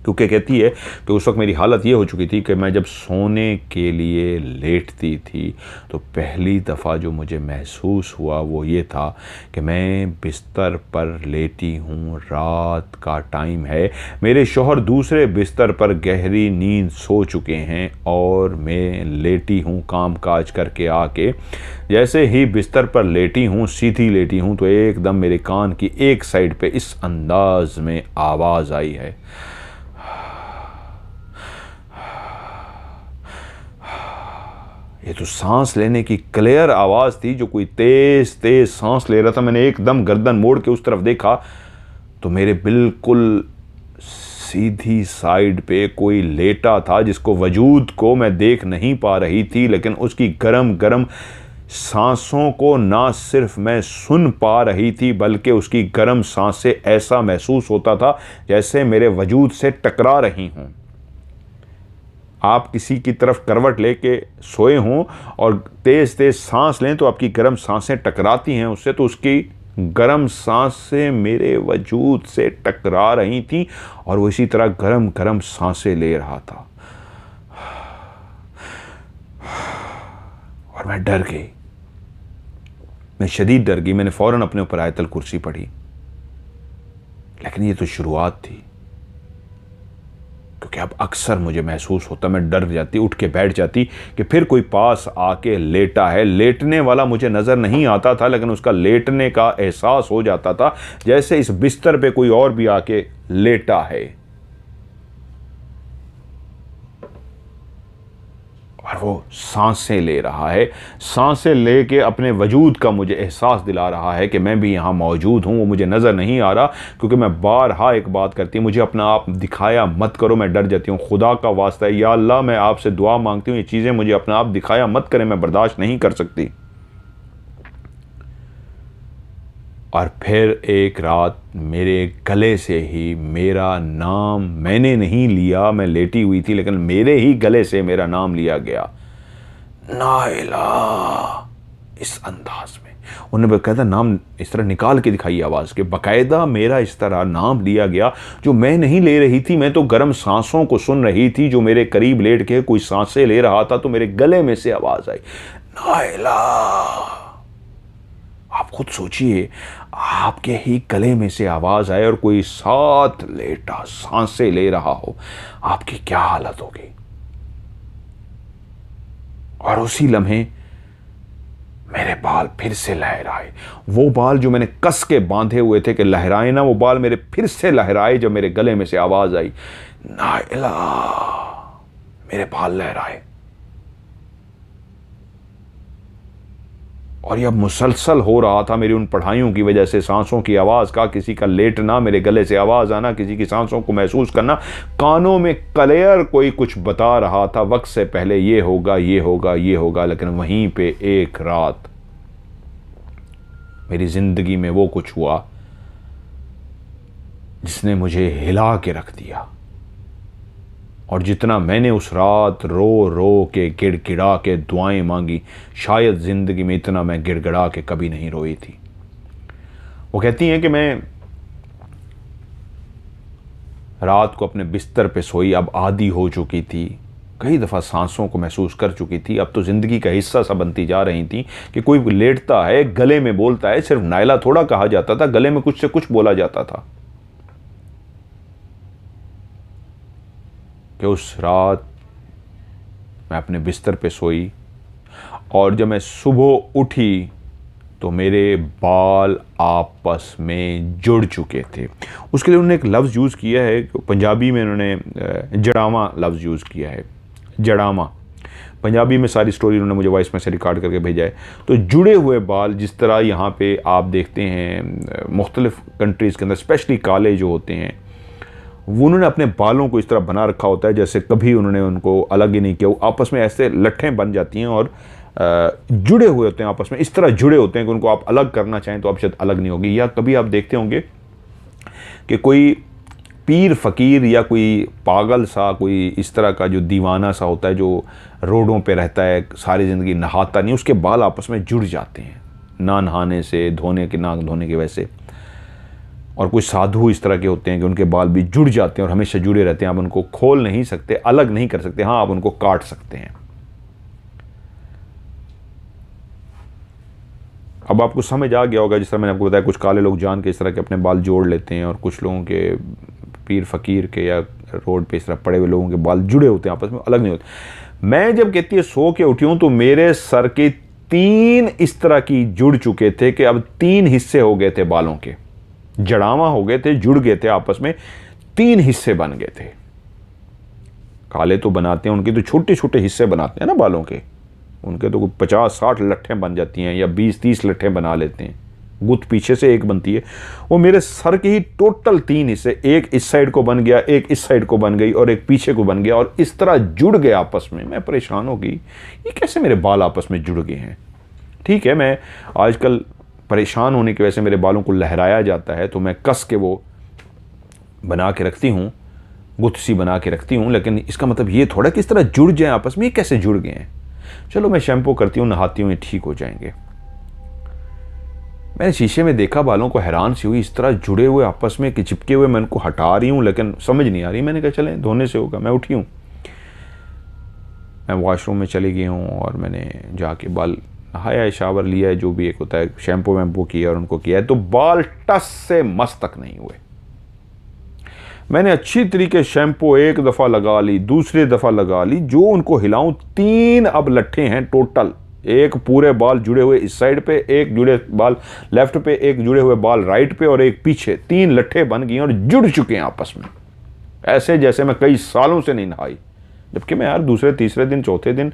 क्योंकि कहती है कि उस वक्त मेरी हालत ये हो चुकी थी कि मैं जब सोने के लिए लेटती थी तो पहली दफ़ा जो मुझे महसूस हुआ वो ये था कि मैं बिस्तर पर लेटी हूँ, रात का टाइम है, मेरे शौहर दूसरे बिस्तर पर गहरी नींद सो चुके हैं और मैं लेटी हूँ काम काज करके आके। जैसे ही बिस्तर पर लेटी हूँ, सीधी लेटी हूँ, तो एकदम मेरे कान की एक साइड पे इस अंदाज में आवाज़ आई है, ये तो सांस लेने की क्लियर आवाज़ थी, जो कोई तेज़ तेज़ सांस ले रहा था। मैंने एकदम गर्दन मोड़ के उस तरफ देखा तो मेरे बिल्कुल सीधी साइड पे कोई लेटा था जिसको वजूद को मैं देख नहीं पा रही थी, लेकिन उसकी गरम गरम सांसों को ना सिर्फ मैं सुन पा रही थी बल्कि उसकी गर्म सांसें ऐसा महसूस होता था जैसे मेरे वजूद से टकरा रही हों। आप किसी की तरफ करवट लेके सोए हों और तेज़ तेज़ सांस लें तो आपकी गर्म सांसें टकराती हैं उससे, तो उसकी गर्म सांसें मेरे वजूद से टकरा रही थी और वो इसी तरह गर्म गर्म सांसें ले रहा था। और मैं डर गई, मैं शदीद डर गई। मैंने फ़ौरन अपने ऊपर आयतल कुर्सी पढ़ी, लेकिन ये तो शुरुआत थी, क्योंकि अब अक्सर मुझे महसूस होता, मैं डर जाती, उठ के बैठ जाती कि फिर कोई पास आके लेटा है। लेटने वाला मुझे नज़र नहीं आता था, लेकिन उसका लेटने का एहसास हो जाता था जैसे इस बिस्तर पे कोई और भी आके लेटा है। और वो सांसें ले रहा है, सांसें लेके अपने वजूद का मुझे एहसास दिला रहा है कि मैं भी यहाँ मौजूद हूँ। वो मुझे नज़र नहीं आ रहा, क्योंकि मैं बारहा एक बात करती हूँ, मुझे अपना आप दिखाया मत करो, मैं डर जाती हूँ। खुदा का वास्ता है, या अल्लाह मैं आपसे दुआ मांगती हूँ ये चीज़ें मुझे अपना आप दिखाया मत करें, मैं बर्दाश्त नहीं कर सकती। और फिर एक रात मेरे गले से ही मेरा नाम, मैंने नहीं लिया, मैं लेटी हुई थी, लेकिन मेरे ही गले से मेरा नाम लिया गया, नाइला। इस अंदाज में उन्होंने कहता नाम इस तरह निकाल के दिखाई आवाज़ के, बाकायदा मेरा इस तरह नाम लिया गया जो मैं नहीं ले रही थी। मैं तो गर्म सांसों को सुन रही थी जो मेरे करीब लेट के कोई सांसें ले रहा था, तो मेरे गले में से आवाज़ आई, नाइला। आप खुद सोचिए, आपके ही गले में से आवाज़ आए और कोई साथ लेटा सांसें ले रहा हो, आपकी क्या हालत होगी। और उसी लम्हे मेरे बाल फिर से लहराए, वो बाल जो मैंने कस के बांधे हुए थे कि लहराए ना, वो बाल मेरे फिर से लहराए जब मेरे गले में से आवाज़ आई, नाइला। मेरे बाल लहराए और यह मुसलसल हो रहा था मेरी उन पढ़ाइयों की वजह से, सांसों की आवाज़ का, किसी का लेटना, मेरे गले से आवाज़ आना, किसी की सांसों को महसूस करना, कानों में क्लियर कोई कुछ बता रहा था वक्त से पहले, ये होगा ये होगा ये होगा। लेकिन वहीं पे एक रात मेरी ज़िंदगी में वो कुछ हुआ जिसने मुझे हिला के रख दिया। और जितना मैंने उस रात रो रो के गिड़गिड़ा के दुआएं मांगी, शायद ज़िंदगी में इतना मैं गिड़गिड़ा के कभी नहीं रोई थी। वो कहती हैं कि मैं रात को अपने बिस्तर पे सोई, अब आदी हो चुकी थी, कई दफ़ा सांसों को महसूस कर चुकी थी, अब तो ज़िंदगी का हिस्सा सा बनती जा रही थी कि कोई लेटता है, गले में बोलता है, सिर्फ नाइला थोड़ा कहा जाता था, गले में कुछ से कुछ बोला जाता था। कि उस रात मैं अपने बिस्तर पे सोई और जब मैं सुबह उठी तो मेरे बाल आपस में जुड़ चुके थे। उसके लिए उन्होंने एक लफ्ज़ यूज़ किया है, पंजाबी में उन्होंने जड़ावा लफ्ज़ यूज़ किया है, जड़ावा। पंजाबी में सारी स्टोरी उन्होंने मुझे वॉइस में से रिकॉर्ड करके भेजा है। तो जुड़े हुए बाल, जिस तरह यहाँ पे आप देखते हैं मुख्तलिफ़ कंट्रीज़ के अंदर, स्पेशली काले जो होते हैं, वो उन्होंने अपने बालों को इस तरह बना रखा होता है जैसे कभी उन्होंने उनको अलग ही नहीं किया। वो आपस में ऐसे लट्ठें बन जाती हैं और जुड़े हुए होते हैं, आपस में इस तरह जुड़े होते हैं कि उनको आप अलग करना चाहें तो आप शायद अलग नहीं होगी। या कभी आप देखते होंगे कि कोई पीर फ़कीर या कोई पागल सा, कोई इस तरह का जो दीवाना सा होता है, जो रोडों पे रहता है, सारी ज़िंदगी नहाता नहीं, उसके बाल आपस में जुड़ जाते हैं ना नहाने से, धोने के ना धोने की वजह से। और कुछ साधु इस तरह के होते हैं कि उनके बाल भी जुड़ जाते हैं और हमेशा जुड़े रहते हैं। आप उनको खोल नहीं सकते, अलग नहीं कर सकते, हाँ आप उनको काट सकते हैं। अब आपको समझ आ गया होगा, जिस तरह मैंने आपको बताया, कुछ काले लोग जान के इस तरह के अपने बाल जोड़ लेते हैं और कुछ लोगों के, पीर फ़कीर के या रोड पे इस तरह पड़े हुए लोगों के बाल जुड़े होते हैं, आपस में अलग नहीं होते। मैं जब कहती है सो के उठी हूँ तो मेरे सर के 3 इस तरह की जुड़ चुके थे कि अब 3 हिस्से हो गए थे बालों के, जड़ावा हो गए थे, जुड़ गए थे आपस में, 3 हिस्से बन गए थे। काले तो बनाते हैं, उनके तो छोटे छोटे हिस्से बनाते हैं ना बालों के, उनके तो 50-60 लट्ठें बन जाती हैं या 20-30 लट्ठें बना लेते हैं। गुत्थ पीछे से एक बनती है, वो मेरे सर के ही टोटल 3 हिस्से, एक इस साइड को बन गया, एक इस साइड को बन गई और एक पीछे को बन गया, और इस तरह जुड़ गए आपस में। मैं परेशान हो गई, ये कैसे मेरे बाल आपस में जुड़ गए हैं। ठीक है, मैं आजकल परेशान होने की वजह से मेरे बालों को लहराया जाता है तो मैं कस के वो बना के रखती हूँ, गुत्थ सी बना के रखती हूँ, लेकिन इसका मतलब ये थोड़ा कि इस तरह जुड़ जाए आपस में, ये कैसे जुड़ गए हैं। चलो मैं शैम्पू करती हूँ, नहाती हूँ, ये ठीक हो जाएंगे। मैंने शीशे में देखा, बालों को हैरान सी हुई, इस तरह जुड़े हुए आपस में कि चिपके हुए। मैं उनको हटा रही हूँ लेकिन समझ नहीं आ रही। मैंने कहा चलें धोने से होगा। मैं उठी हूँ, मैं वॉशरूम में चली गई हूँ और मैंने जाके बाल नहाया है, शावर लिया है, जो भी एक होता है, शैम्पू वैम्पू किया और उनको किया है, तो बाल टस से मस तक नहीं हुए। मैंने अच्छी तरीके शैम्पू एक दफ़ा लगा ली, दूसरी दफ़ा लगा ली, जो उनको हिलाऊं 3 अब लट्ठे हैं टोटल। एक पूरे बाल जुड़े हुए इस साइड पे, एक जुड़े बाल लेफ्ट पे, एक जुड़े हुए बाल राइट पे और एक पीछे। 3 लट्ठे बन गए और जुड़ चुके हैं आपस में, ऐसे जैसे मैं कई सालों से नहीं नहाई। जबकि मैं यार दूसरे तीसरे दिन चौथे दिन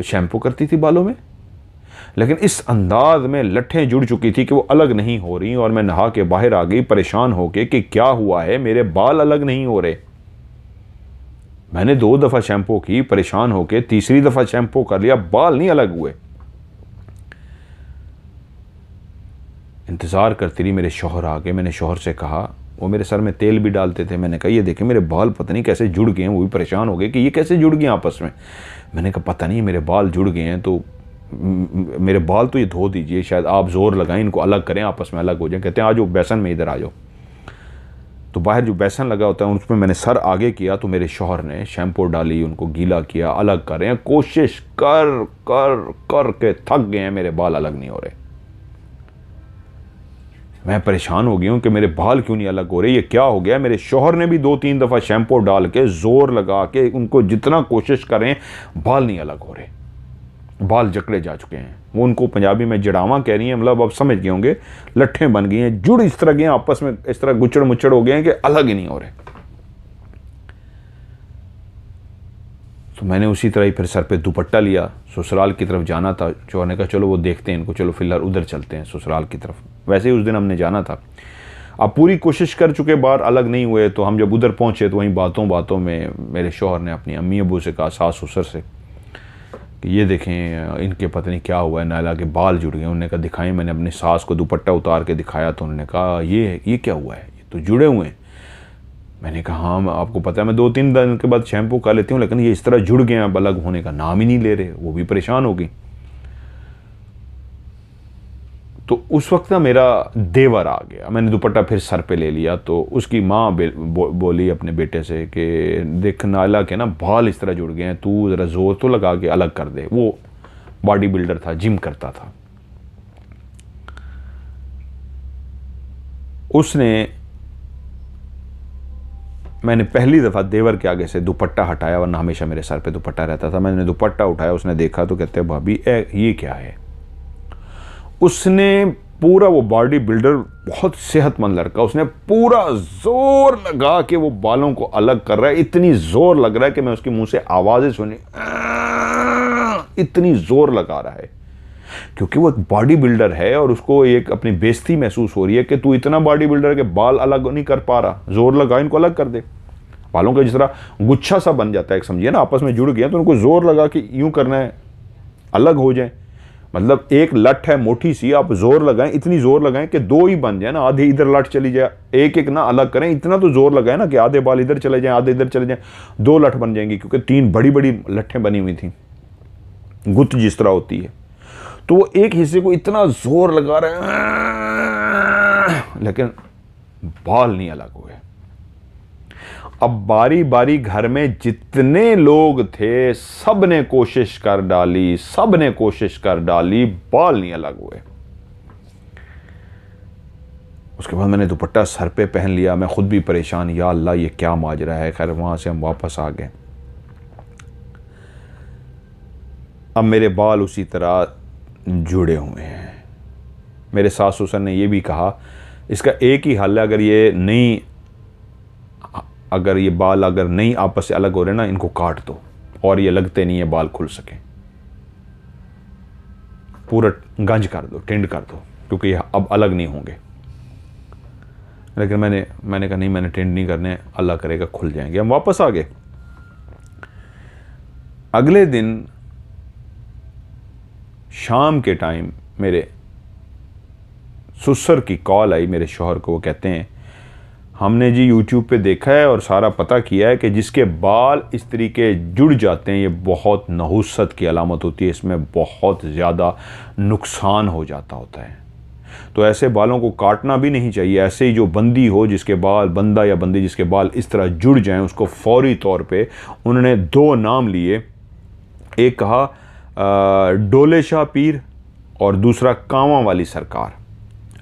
शैम्पू करती थी बालों में, लेकिन इस अंदाज में लट्ठें जुड़ चुकी थी कि वो अलग नहीं हो रही। और मैं नहा के बाहर आ गई परेशान होके कि क्या हुआ है, मेरे बाल अलग नहीं हो रहे। मैंने 2 दफ़ा शैम्पू की, परेशान होके तीसरी दफ़ा शैम्पू कर लिया, बाल नहीं अलग हुए। इंतज़ार करती रही, मेरे शौहर आ गए। मैंने शौहर से कहा, वो मेरे सर में तेल भी डालते थे, मैंने कहा ये देखें मेरे बाल पता नहीं कैसे जुड़ गए हैं। वो भी परेशान हो गए कि ये कैसे जुड़ गए आपस में। मैंने कहा पता नहीं मेरे बाल जुड़ गए हैं, तो मेरे बाल तो ये धो दीजिए, शायद आप जोर लगाएं, इनको अलग करें, आपस में अलग हो जाए। कहते हैं आ जाओ बेसन में, इधर आ जाओ। तो बाहर जो बेसन लगा होता है उसमें मैंने सर आगे किया, तो मेरे शौहर ने शैम्पू डाली, उनको गीला किया, अलग कर रहे हैं। कोशिश कर कर कर के थक गए हैं, मेरे बाल अलग नहीं हो रहे। मैं परेशान हो गई हूँ कि मेरे बाल क्यों नहीं अलग हो रहे, ये क्या हो गया। मेरे शौहर ने भी 2-3 दफ़ा शैम्पू डाल के जोर लगा के उनको जितना कोशिश करें, बाल नहीं अलग हो रहे, बाल जकड़े जा चुके हैं। वो उनको पंजाबी में जड़ावा कह रही हैं, मतलब आप समझ गए होंगे, लट्ठें बन गई हैं, जुड़ इस तरह गए हैं आपस में, इस तरह गुचड़ मुचड़ हो गए हैं कि अलग ही नहीं हो रहे। तो मैंने उसी तरह ही फिर सर पे दुपट्टा लिया, ससुराल की तरफ जाना था। शौहर ने कहा चलो वो देखते हैं इनको, चलो फिलहाल उधर चलते हैं ससुराल की तरफ। वैसे ही उस दिन हमने जाना था। अब पूरी कोशिश कर चुके, बाल अलग नहीं हुए, तो हम जब उधर पहुंचे तो वहीं बातों बातों में मेरे शौहर ने अपनी अम्मी अबू से कहा, सास ससुर से, कि ये देखें इनके पता नहीं क्या हुआ है, नायला के बाल जुड़ गए। उन्होंने कहा दिखाएं। मैंने अपनी सास को दुपट्टा उतार के दिखाया तो उन्होंने कहा ये क्या हुआ है, ये तो जुड़े हुए हैं। मैंने कहा हाँ आपको पता है मैं 2-3 दिन के बाद शैम्पू कर लेती हूँ, लेकिन ये इस तरह जुड़ गए हैं, अब अलग होने का नाम ही नहीं ले रहे। वो भी परेशान हो गई। तो उस वक्त ना मेरा देवर आ गया। मैंने दुपट्टा फिर सर पे ले लिया, तो उसकी माँ बोली अपने बेटे से कि देख नायला के ना बाल इस तरह जुड़ गए हैं, तू ज़रा ज़ोर तो लगा के अलग कर दे। वो बॉडी बिल्डर था, जिम करता था। मैंने पहली दफ़ा देवर के आगे से दुपट्टा हटाया, वरना हमेशा मेरे सर पे दुपट्टा रहता था। मैंने दुपट्टा उठाया, उसने देखा तो कहते हैं भाभी ये क्या है। उसने पूरा, वो बॉडी बिल्डर बहुत सेहतमंद लड़का, उसने पूरा जोर लगा के वो बालों को अलग कर रहा है। इतनी जोर लग रहा है कि मैं उसके मुंह से आवाज़ें सुनी, इतनी जोर लगा रहा है, क्योंकि वो एक बॉडी बिल्डर है और उसको एक अपनी बेइज्जती महसूस हो रही है कि तू इतना बॉडी बिल्डर के बाल अलग नहीं कर पा रहा, जोर लगा इनको अलग कर दे। बालों का जिस तरह गुच्छा सा बन जाता है, समझिए ना, आपस में जुड़ गया, तो उनको जोर लगा कि यूं करना है अलग हो जाए। मतलब एक लठ है मोटी सी, आप जोर लगाएं, इतनी जोर लगाएं कि 2 ही बन जाए ना, आधे इधर लठ चली जाए, एक एक ना अलग करें, इतना तो जोर लगाएं ना कि आधे बाल इधर चले जाएं, आधे इधर चले जाएं, 2 लठ बन जाएंगी, क्योंकि 3 बड़ी बड़ी लठें बनी हुई थी, गुत्थ जिस तरह होती है। तो वो एक हिस्से को इतना जोर लगा रहे हैं, लेकिन बाल नहीं अलग हुए। अब बारी बारी घर में जितने लोग थे सब ने कोशिश कर डाली, बाल नहीं अलग हुए। उसके बाद मैंने दुपट्टा सर पे पहन लिया, मैं खुद भी परेशान, या अल्लाह ये क्या माजरा है। खैर वहां से हम वापस आ गए। अब मेरे बाल उसी तरह जुड़े हुए हैं। मेरे सास ससुर ने यह भी कहा इसका एक ही हल है, अगर ये बाल अगर नहीं आपस से अलग हो रहे ना, इनको काट दो और ये लगते नहीं है बाल खुल सके, पूरा गंज कर दो, टिंड कर दो। क्योंकि अब अलग नहीं होंगे। लेकिन मैंने कहा नहीं, मैंने टेंट नहीं करने, अल्लाह करेगा खुल जाएंगे। हम वापस आ गए। अगले दिन शाम के टाइम मेरे ससुर की कॉल आई मेरे शौहर को। वो कहते हैं हमने जी यूट्यूब पे देखा है और सारा पता किया है कि जिसके बाल इस तरीके जुड़ जाते हैं, ये बहुत नहुसत की अलामत होती है, इसमें बहुत ज़्यादा नुकसान हो जाता होता है। तो ऐसे बालों को काटना भी नहीं चाहिए। ऐसे ही जो बंदी हो जिसके बाल, बंदा या बंदी जिसके बाल इस तरह जुड़ जाएं, उसको फौरी तौर पे उन्होंने 2 नाम लिए। एक कहा डोले शाह पीर और दूसरा कांवा वाली सरकार।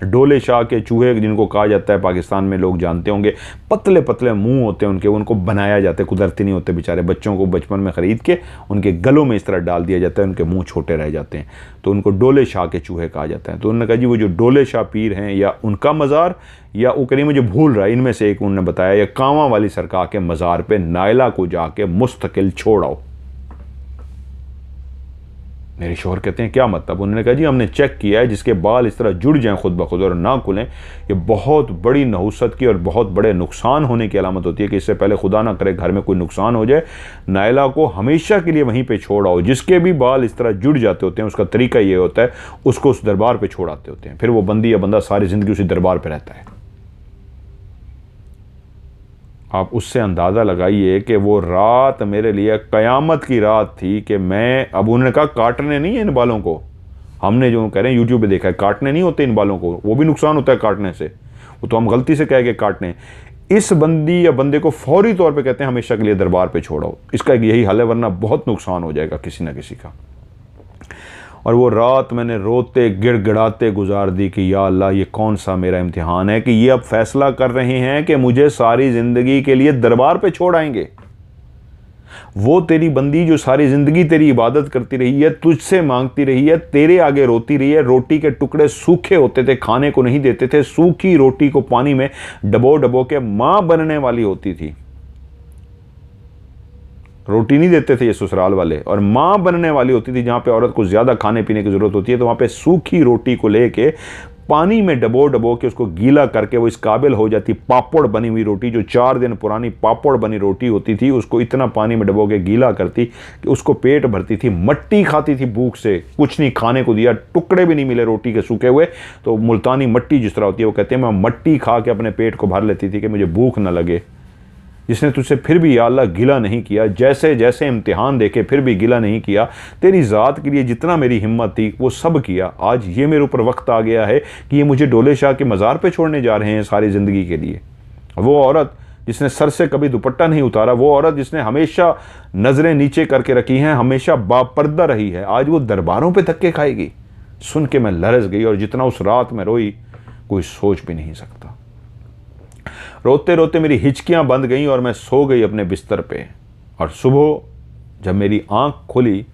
डोले शाह के चूहे जिनको कहा जाता है, पाकिस्तान में लोग जानते होंगे, पतले पतले मुंह होते हैं उनके, उनको बनाया जाता है, कुदरती नहीं होते बेचारे, बच्चों को बचपन में ख़रीद के उनके गलों में इस तरह डाल दिया जाता है, उनके मुंह छोटे रह जाते हैं, तो उनको डोले शाह के चूहे कहा जाता है। तो उन्होंने कहा जी वो जो डोले शाह पीर हैं या उनका मज़ार, या वो करीब मुझे भूल रहा है, इनमें से एक उन्होंने बताया, या कांवा वाली सरकार के मज़ार पर नायला को जाके मुस्तकिल छोड़ आओ। मेरे शौहर कहते हैं क्या मतलब? उन्होंने कहा जी हमने चेक किया है, जिसके बाल इस तरह जुड़ जाएं खुद ब खुद और ना खुलें, ये बहुत बड़ी नहुसत की और बहुत बड़े नुकसान होने की अलामत होती है कि इससे पहले खुदा ना करे घर में कोई नुकसान हो जाए, नायला को हमेशा के लिए वहीं पे छोड़ आओ। जिसके भी बाल इस तरह जुड़ जाते होते हैं उसका तरीका ये होता है, उसको उस दरबार पर छोड़ाते होते हैं, फिर वो बंदी या बंदा सारी ज़िंदगी उसी दरबार पर रहता है। आप उससे अंदाज़ा लगाइए कि वो रात मेरे लिए क़यामत की रात थी कि मैं, अब उन्होंने कहा काटने नहीं है इन बालों को, हमने जो कह रहे हैं यूट्यूब पे देखा है, काटने नहीं होते इन बालों को, वो भी नुकसान होता है काटने से, वो तो हम गलती से कह के काटने। इस बंदी या बंदे को फौरी तौर पे कहते हैं हमेशा के लिए दरबार पे छोड़ो, इसका यही हल है, वरना बहुत नुकसान हो जाएगा किसी ना किसी का। और वो रात मैंने रोते गिड़गिड़ाते गुजार दी कि या अल्लाह ये कौन सा मेरा इम्तिहान है कि ये अब फैसला कर रहे हैं कि मुझे सारी ज़िंदगी के लिए दरबार पे छोड़ आएंगे। वो तेरी बंदी जो सारी ज़िंदगी तेरी इबादत करती रही है, तुझसे मांगती रही है, तेरे आगे रोती रही है, रोटी के टुकड़े सूखे होते थे, खाने को नहीं देते थे, सूखी रोटी को पानी में डबो डबो के माँ बनने वाली होती थी, रोटी नहीं देते थे ये ससुराल वाले, और माँ बनने वाली होती थी। जहाँ पे औरत को ज़्यादा खाने पीने की ज़रूरत होती है, तो वहाँ पे सूखी रोटी को लेके पानी में डबो डबो के उसको गीला करके वो इस काबिल हो जाती, पापड़ बनी हुई रोटी, जो 4 दिन पुरानी पापड़ बनी रोटी होती थी, उसको इतना पानी में डबो के गीला करती कि उसको पेट भरती थी, मट्टी खाती थी भूख से, कुछ नहीं खाने को दिया, टुकड़े भी नहीं मिले रोटी के सूखे हुए, तो मुल्तानी मट्टी जिस तरह होती है, वो कहते हैं मैं मट्टी खा के अपने पेट को भर लेती थी कि मुझे भूख न लगे। जिसने तुझसे फिर भी या अल्लाह गिला नहीं किया, जैसे जैसे इम्तिहान देखे फिर भी गिला नहीं किया, तेरी ज़ात के लिए जितना मेरी हिम्मत थी वो सब किया। आज ये मेरे ऊपर वक्त आ गया है कि ये मुझे डोले शाह के मज़ार पे छोड़ने जा रहे हैं सारी ज़िंदगी के लिए। वो औरत जिसने सर से कभी दुपट्टा नहीं उतारा, वो औरत जिसने हमेशा नज़रें नीचे करके रखी हैं, हमेशा बापर्दा रही है, आज वो दरबारों पर धक्के खाएगी। सुन के मैं लरज़ गई, और जितना उस रात में रोई कोई सोच भी नहीं सकता। रोते रोते मेरी हिचकियां बंद गईं और मैं सो गई अपने बिस्तर पे। और सुबह जब मेरी आंख खुली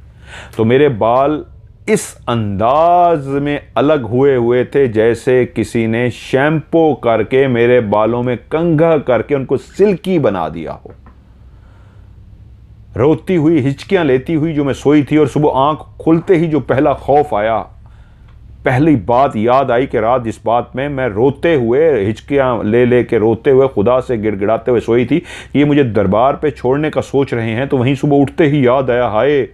तो मेरे बाल इस अंदाज में अलग हुए हुए थे जैसे किसी ने शैम्पू करके मेरे बालों में कंघा करके उनको सिल्की बना दिया हो। रोती हुई, हिचकियां लेती हुई जो मैं सोई थी, और सुबह आंख खुलते ही जो पहला खौफ आया, पहली बात याद आई कि रात जिस बात में मैं रोते हुए, हिचकियां ले ले के रोते हुए, खुदा से गिड़गिड़ाते हुए सोई थी कि ये मुझे दरबार पे छोड़ने का सोच रहे हैं, तो वहीं सुबह उठते ही याद आया, हाय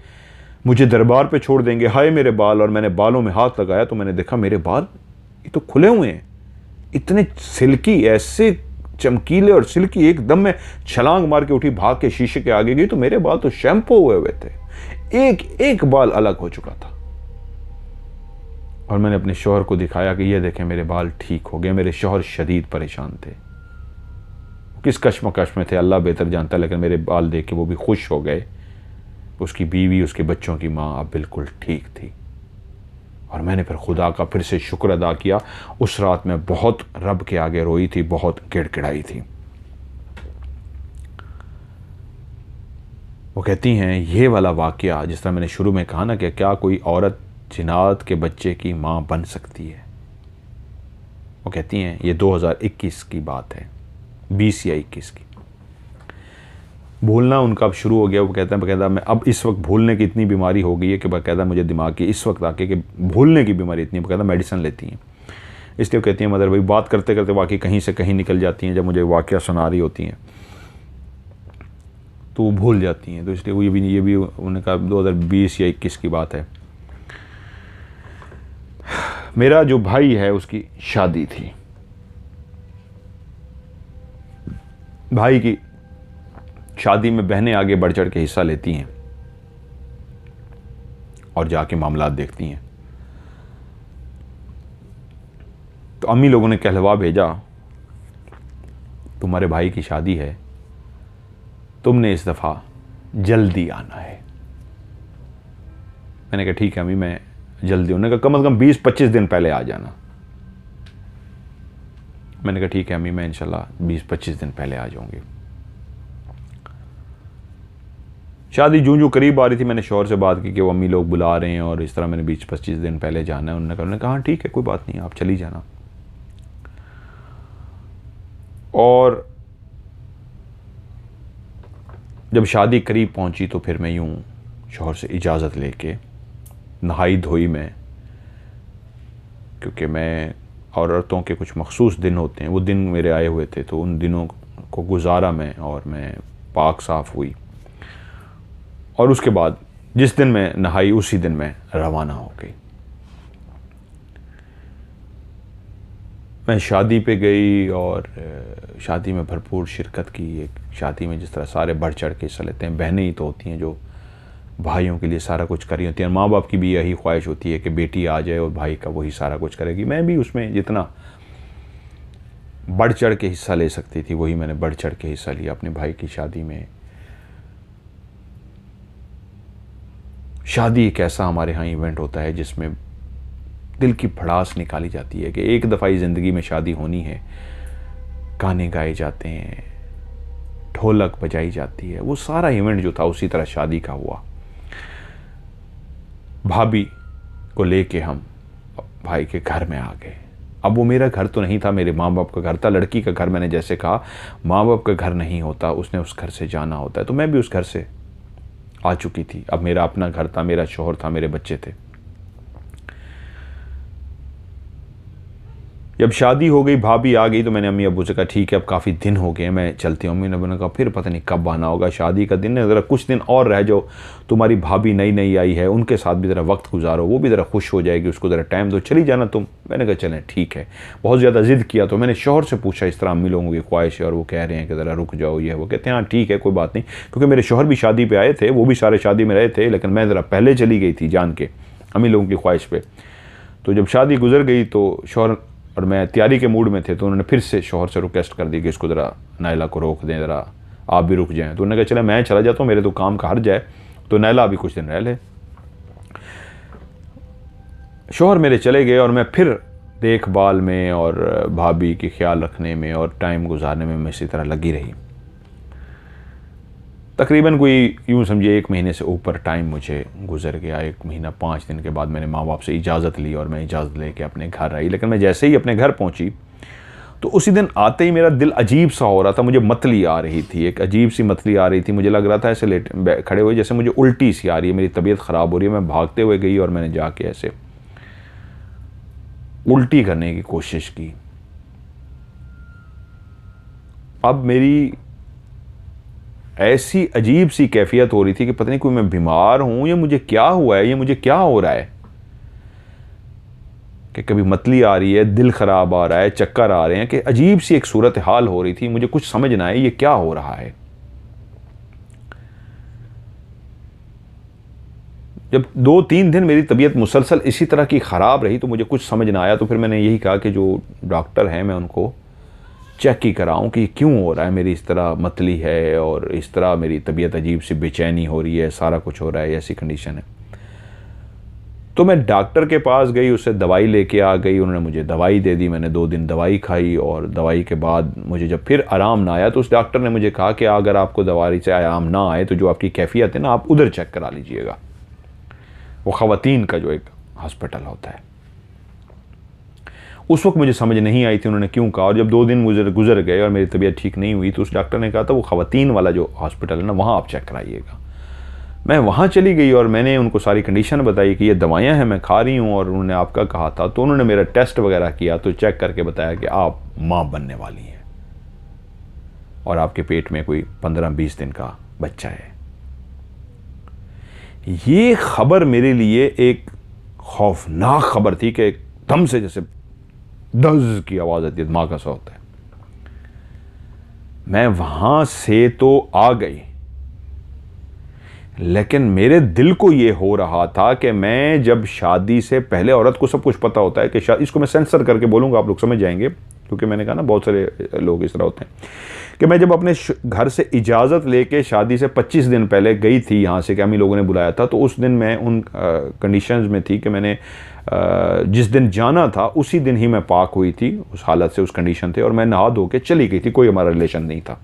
मुझे दरबार पे छोड़ देंगे, हाय मेरे बाल। और मैंने बालों में हाथ लगाया तो मैंने देखा मेरे बाल ये तो खुले हुए हैं, इतने सिल्की, ऐसे चमकीले और सिल्की। एकदम मैं छलांग मार के उठी, भाग के शीशे के आगे गई तो मेरे बाल तो शैम्पू हुए हुए थे, एक एक बाल अलग हो चुका था। और मैंने अपने शौहर को दिखाया कि ये देखें मेरे बाल ठीक हो गए। मेरे शौहर शदीद परेशान थे, किस कश्मकश में थे अल्लाह बेहतर जानता है, लेकिन मेरे बाल देख के वो भी खुश हो गए। उसकी बीवी, उसके बच्चों की माँ अब बिल्कुल ठीक थी। और मैंने फिर खुदा का फिर से शुक्र अदा किया। उस रात मैं बहुत रब के आगे रोई थी, बहुत गिड़गिड़ाई थी। वो कहती हैं ये वाला वाक़या, जिस तरह मैंने शुरू में कहा ना कि क्या कोई औरत जिनात के बच्चे की माँ बन सकती है, वो कहती हैं ये 2021 की बात है, 20 या 21 की। भूलना उनका अब शुरू हो गया। वो कहता है बकायदा मैं अब इस वक्त भूलने की इतनी बीमारी हो गई है कि बकायदा मुझे दिमाग की इस वक्त आके कि भूलने की बीमारी इतनी, बकायदा मेडिसिन लेती हैं। इसलिए वो कहती हैं मदर भाई बात करते करते वाकई कहीं से कहीं निकल जाती हैं, जब मुझे वाक़या सुना रही होती हैं तो वो भूल जाती हैं। तो इसलिए वो ये भी उन्होंने कहा 2020 या 21 की बात है। मेरा जो भाई है उसकी शादी थी। भाई की शादी में बहनें आगे बढ़ चढ़ के हिस्सा लेती हैं और जाके मामलात देखती हैं। तो अम्मी लोगों ने कहलवा भेजा, तुम्हारे भाई की शादी है, तुमने इस दफ़ा जल्दी आना है। मैंने कहा ठीक है अम्मी, मैं जल्दी। उन्होंने कहा कम से कम 20-25 दिन पहले आ जाना। मैंने कहा ठीक है अम्मी, मैं इंशाल्लाह 20-25 दिन पहले आ जाऊंगी। शादी जूं जूं करीब आ रही थी, मैंने शौहर से बात की कि वो अम्मी लोग बुला रहे हैं और इस तरह मैंने 20-25 दिन पहले जाना है। उन्होंने कहा हाँ ठीक है, कोई बात नहीं, आप चली जाना। और जब शादी करीब पहुंची तो फिर मैं यूं शौहर से इजाज़त लेके नहाई धोई मैं, क्योंकि मैं औरतों के कुछ मखसूस दिन होते हैं, वो दिन मेरे आए हुए थे, तो उन दिनों को गुजारा मैं और मैं पाक साफ़ हुई। और उसके बाद जिस दिन मैं नहाई उसी दिन मैं रवाना हो गई। मैं शादी पे गई और शादी में भरपूर शिरकत की। एक शादी में जिस तरह सारे बढ़ चढ़ के हिस्सा लेते हैं, बहनें ही तो होती हैं जो भाइयों के लिए सारा कुछ करी होती हैं। माँ बाप की भी यही ख्वाहिश होती है कि बेटी आ जाए और भाई का वही सारा कुछ करेगी। मैं भी उसमें जितना बढ़ चढ़ के हिस्सा ले सकती थी वही मैंने बढ़ चढ़ के हिस्सा लिया अपने भाई की शादी में। शादी एक ऐसा हमारे यहाँ इवेंट होता है जिसमें दिल की भड़ास निकाली जाती है कि एक दफ़ा ही ज़िंदगी में शादी होनी है। गाने गाए जाते हैं, ढोलक बजाई जाती है। वो सारा इवेंट जो था उसी तरह शादी का हुआ। भाभी को लेके हम भाई के घर में आ गए। अब वो मेरा घर तो नहीं था, मेरे माँ बाप का घर था। लड़की का घर, मैंने जैसे कहा, माँ बाप का घर नहीं होता, उसने उस घर से जाना होता है। तो मैं भी उस घर से आ चुकी थी। अब मेरा अपना घर था, मेरा शौहर था, मेरे बच्चे थे। जब शादी हो गई, भाभी आ गई, तो मैंने अम्मी अब्बू से कहा ठीक है अब काफ़ी दिन हो गए, मैं चलती हूँ। अम्मी ने कहा फिर पता नहीं कब आना होगा, शादी का दिन है, ज़रा कुछ दिन और रह जाओ, तुम्हारी भाभी नई नई आई है, उनके साथ भी ज़रा वक्त गुजारो, वो भी ज़रा खुश हो जाएगी, उसको ज़रा टाइम दो, चली जाना तुम। मैंने कहा चलें ठीक है। बहुत ज़्यादा ज़िद किया तो मैंने शौहर से पूछा इस तरह अम्मी लोगों की ख्वाहिश है और वो कह रहे हैं कि ज़रा रुक जाओ, ये वो कहते हैं हाँ ठीक है कोई बात नहीं। क्योंकि मेरे शौहर भी शादी पर आए थे, वो भी सारे शादी में रहे थे, लेकिन मैं ज़रा पहले चली गई थी जान के अम्मी लोगों की ख्वाहिश पर। तो जब शादी गुजर गई तो शौहर और मैं तैयारी के मूड में थे, तो उन्होंने फिर से शौहर से रिक्वेस्ट कर दी कि इसको ज़रा नायला को रोक दें, ज़रा आप भी रुक जाएं। तो उन्होंने कहा चला मैं चला जाता हूँ, मेरे तो काम का हर जाए, तो नायला अभी कुछ दिन रह ले। शौहर मेरे चले गए और मैं फिर देखभाल में और भाभी की ख्याल रखने में और टाइम गुजारने में मैं इसी तरह लगी रही। तकरीबन कोई यूँ समझिए 1 महीने से ऊपर टाइम मुझे गुजर गया। 1 महीना 5 दिन के बाद मैंने माँ बाप से इजाज़त ली और मैं इजाज़त लेके अपने घर आई। लेकिन मैं जैसे ही अपने घर पहुँची तो उसी दिन आते ही मेरा दिल अजीब सा हो रहा था। मुझे मतली आ रही थी, एक अजीब सी मतली आ रही थी। मुझे लग रहा था ऐसे खड़े हुए जैसे मुझे उल्टी सी आ रही है, मेरी तबीयत ख़राब हो रही है। मैं भागते हुए गई और मैंने जाके ऐसे उल्टी करने की कोशिश की। अब मेरी ऐसी अजीब सी कैफियत हो रही थी कि पता नहीं कोई मैं बीमार हूं या मुझे क्या हुआ है, ये मुझे क्या हो रहा है कि कभी मतली आ रही है, दिल ख़राब आ रहा है, चक्कर आ रहे हैं, कि अजीब सी एक सूरत हाल हो रही थी। मुझे कुछ समझ ना आए ये क्या हो रहा है। जब 2-3 दिन मेरी तबीयत मुसलसल इसी तरह की ख़राब रही तो मुझे कुछ समझ ना आया। तो फिर मैंने यही कहा कि जो डॉक्टर हैं मैं उनको चेक ही कराऊं कि क्यों हो रहा है, मेरी इस तरह मतली है और इस तरह मेरी तबीयत अजीब सी बेचैनी हो रही है, सारा कुछ हो रहा है, ऐसी कंडीशन है। तो मैं डॉक्टर के पास गई, उससे दवाई लेके आ गई। उन्होंने मुझे दवाई दे दी, मैंने 2 दिन दवाई खाई और दवाई के बाद मुझे जब फिर आराम ना आया तो उस डॉक्टर ने मुझे कहा कि अगर आपको दवाई से आराम ना आए तो जो आपकी कैफियत है ना, आप उधर चेक करा लीजिएगा। वो ख़वातीन का जो एक हॉस्पिटल होता है। उस वक्त मुझे समझ नहीं आई थी उन्होंने क्यों कहा। और जब 2 दिन गुजर गए और मेरी तबीयत ठीक नहीं हुई तो उस डॉक्टर ने कहा था वो ख़वातीन वाला जो हॉस्पिटल है ना, वहाँ आप चेक कराइएगा। मैं वहाँ चली गई और मैंने उनको सारी कंडीशन बताई कि ये दवाइयाँ हैं मैं खा रही हूँ, और उन्होंने आपका कहा था, तो उन्होंने मेरा टेस्ट वगैरह किया तो चेक करके बताया कि आप माँ बनने वाली हैं और आपके पेट में कोई 15-20 दिन का बच्चा है। ये खबर मेरे लिए एक खौफनाक खबर थी कि एकदम से जैसे दज की आवाज़ आती है, धमाका सा होता है। मैं वहाँ से तो आ गई, लेकिन मेरे दिल को ये हो रहा था कि मैं जब शादी से पहले, औरत को सब कुछ पता होता है कि इसको मैं सेंसर करके बोलूँगा, आप लोग समझ जाएंगे, क्योंकि मैंने कहा ना बहुत सारे लोग इस तरह होते हैं, कि मैं जब अपने घर से इजाज़त लेके शादी से 25 दिन पहले गई थी यहाँ से, कि हम ही लोगों ने बुलाया था, तो उस दिन मैं उन कंडीशंस में थी कि मैंने जिस दिन जाना था उसी दिन ही मैं पाक हुई थी, उस हालत से, उस कंडीशन थे, और मैं नहा धो के चली गई थी, कोई हमारा रिलेशन नहीं था।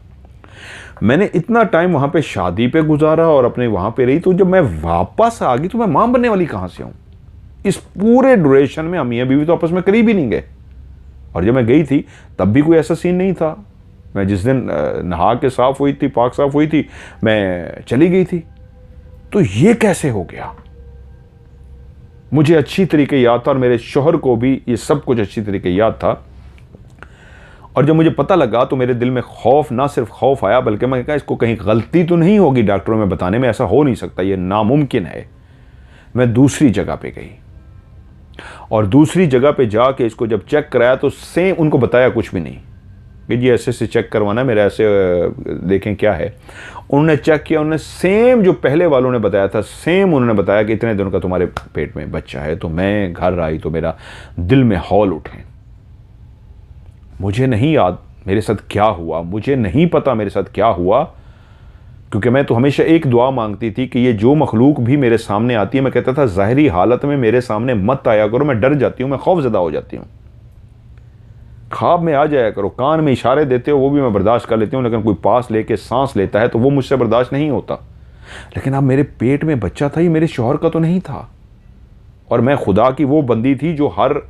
मैंने इतना टाइम वहाँ पे शादी पे गुजारा और अपने वहाँ पे रही, तो जब मैं वापस आ गई तो मैं मां बनने वाली कहाँ से हूँ? इस पूरे ड्यूरेशन में हम मियां बीवी तो आपस में करीब ही नहीं गए, और जब मैं गई थी तब भी कोई ऐसा सीन नहीं था। मैं जिस दिन नहा के साफ हुई थी, पाक साफ हुई थी, मैं चली गई थी। तो ये कैसे हो गया? मुझे अच्छी तरीके याद था और मेरे शौहर को भी ये सब कुछ अच्छी तरीके याद था। और जब मुझे पता लगा तो मेरे दिल में खौफ, ना सिर्फ खौफ आया, बल्कि मैं कहा इसको कहीं गलती तो नहीं होगी डॉक्टरों में बताने में, ऐसा हो नहीं सकता, ये नामुमकिन है। मैं दूसरी जगह पे गई और दूसरी जगह पे जाके इसको जब चेक कराया तो सेम, उनको बताया कुछ भी नहीं कि जी ऐसे से चेक करवाना, मेरा ऐसे देखें क्या है। उन्होंने चेक किया, उन्होंने सेम जो पहले वालों ने बताया था, सेम उन्होंने बताया कि इतने दिनों का तुम्हारे पेट में बच्चा है। तो मैं घर आई तो मेरा दिल में हौल उठे। मुझे नहीं याद मेरे साथ क्या हुआ, मुझे नहीं पता मेरे साथ क्या हुआ, क्योंकि मैं तो हमेशा एक दुआ मांगती थी कि ये जो मखलूक भी मेरे सामने आती है, मैं कहता था ज़ाहिरी हालत में मेरे सामने मत आया करो, मैं डर जाती हूँ, मैं खौफज़दा हो जाती हूँ। ख्वाब में आ जाया करो, कान में इशारे देते हो वो भी मैं बर्दाश्त कर लेती हूँ, लेकिन कोई पास लेके सांस लेता है तो वो मुझसे बर्दाश्त नहीं होता। लेकिन अब मेरे पेट में बच्चा था, ये मेरे शौहर का तो नहीं था, और मैं खुदा की वो बंदी थी जो हर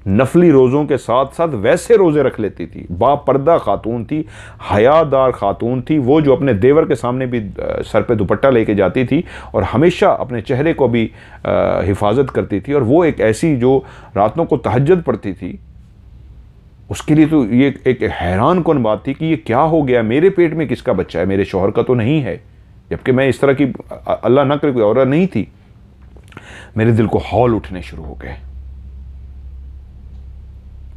नफली रोज़ों के साथ साथ वैसे रोज़े रख लेती थी। बापर्दा खातून थी, हयादार खातून थी, वो जो अपने देवर के सामने भी सर पे दुपट्टा लेके जाती थी और हमेशा अपने चेहरे को भी हिफाजत करती थी। और वो एक ऐसी जो रातों को तहज्जुद पढ़ती थी, उसके लिए तो ये एक हैरान कौन बात थी कि ये क्या हो गया, मेरे पेट में किसका बच्चा है, मेरे शौहर का तो नहीं है, जबकि मैं इस तरह की, अल्लाह न करे, कोई औरत नहीं थी। मेरे दिल को हौल उठने शुरू हो गए,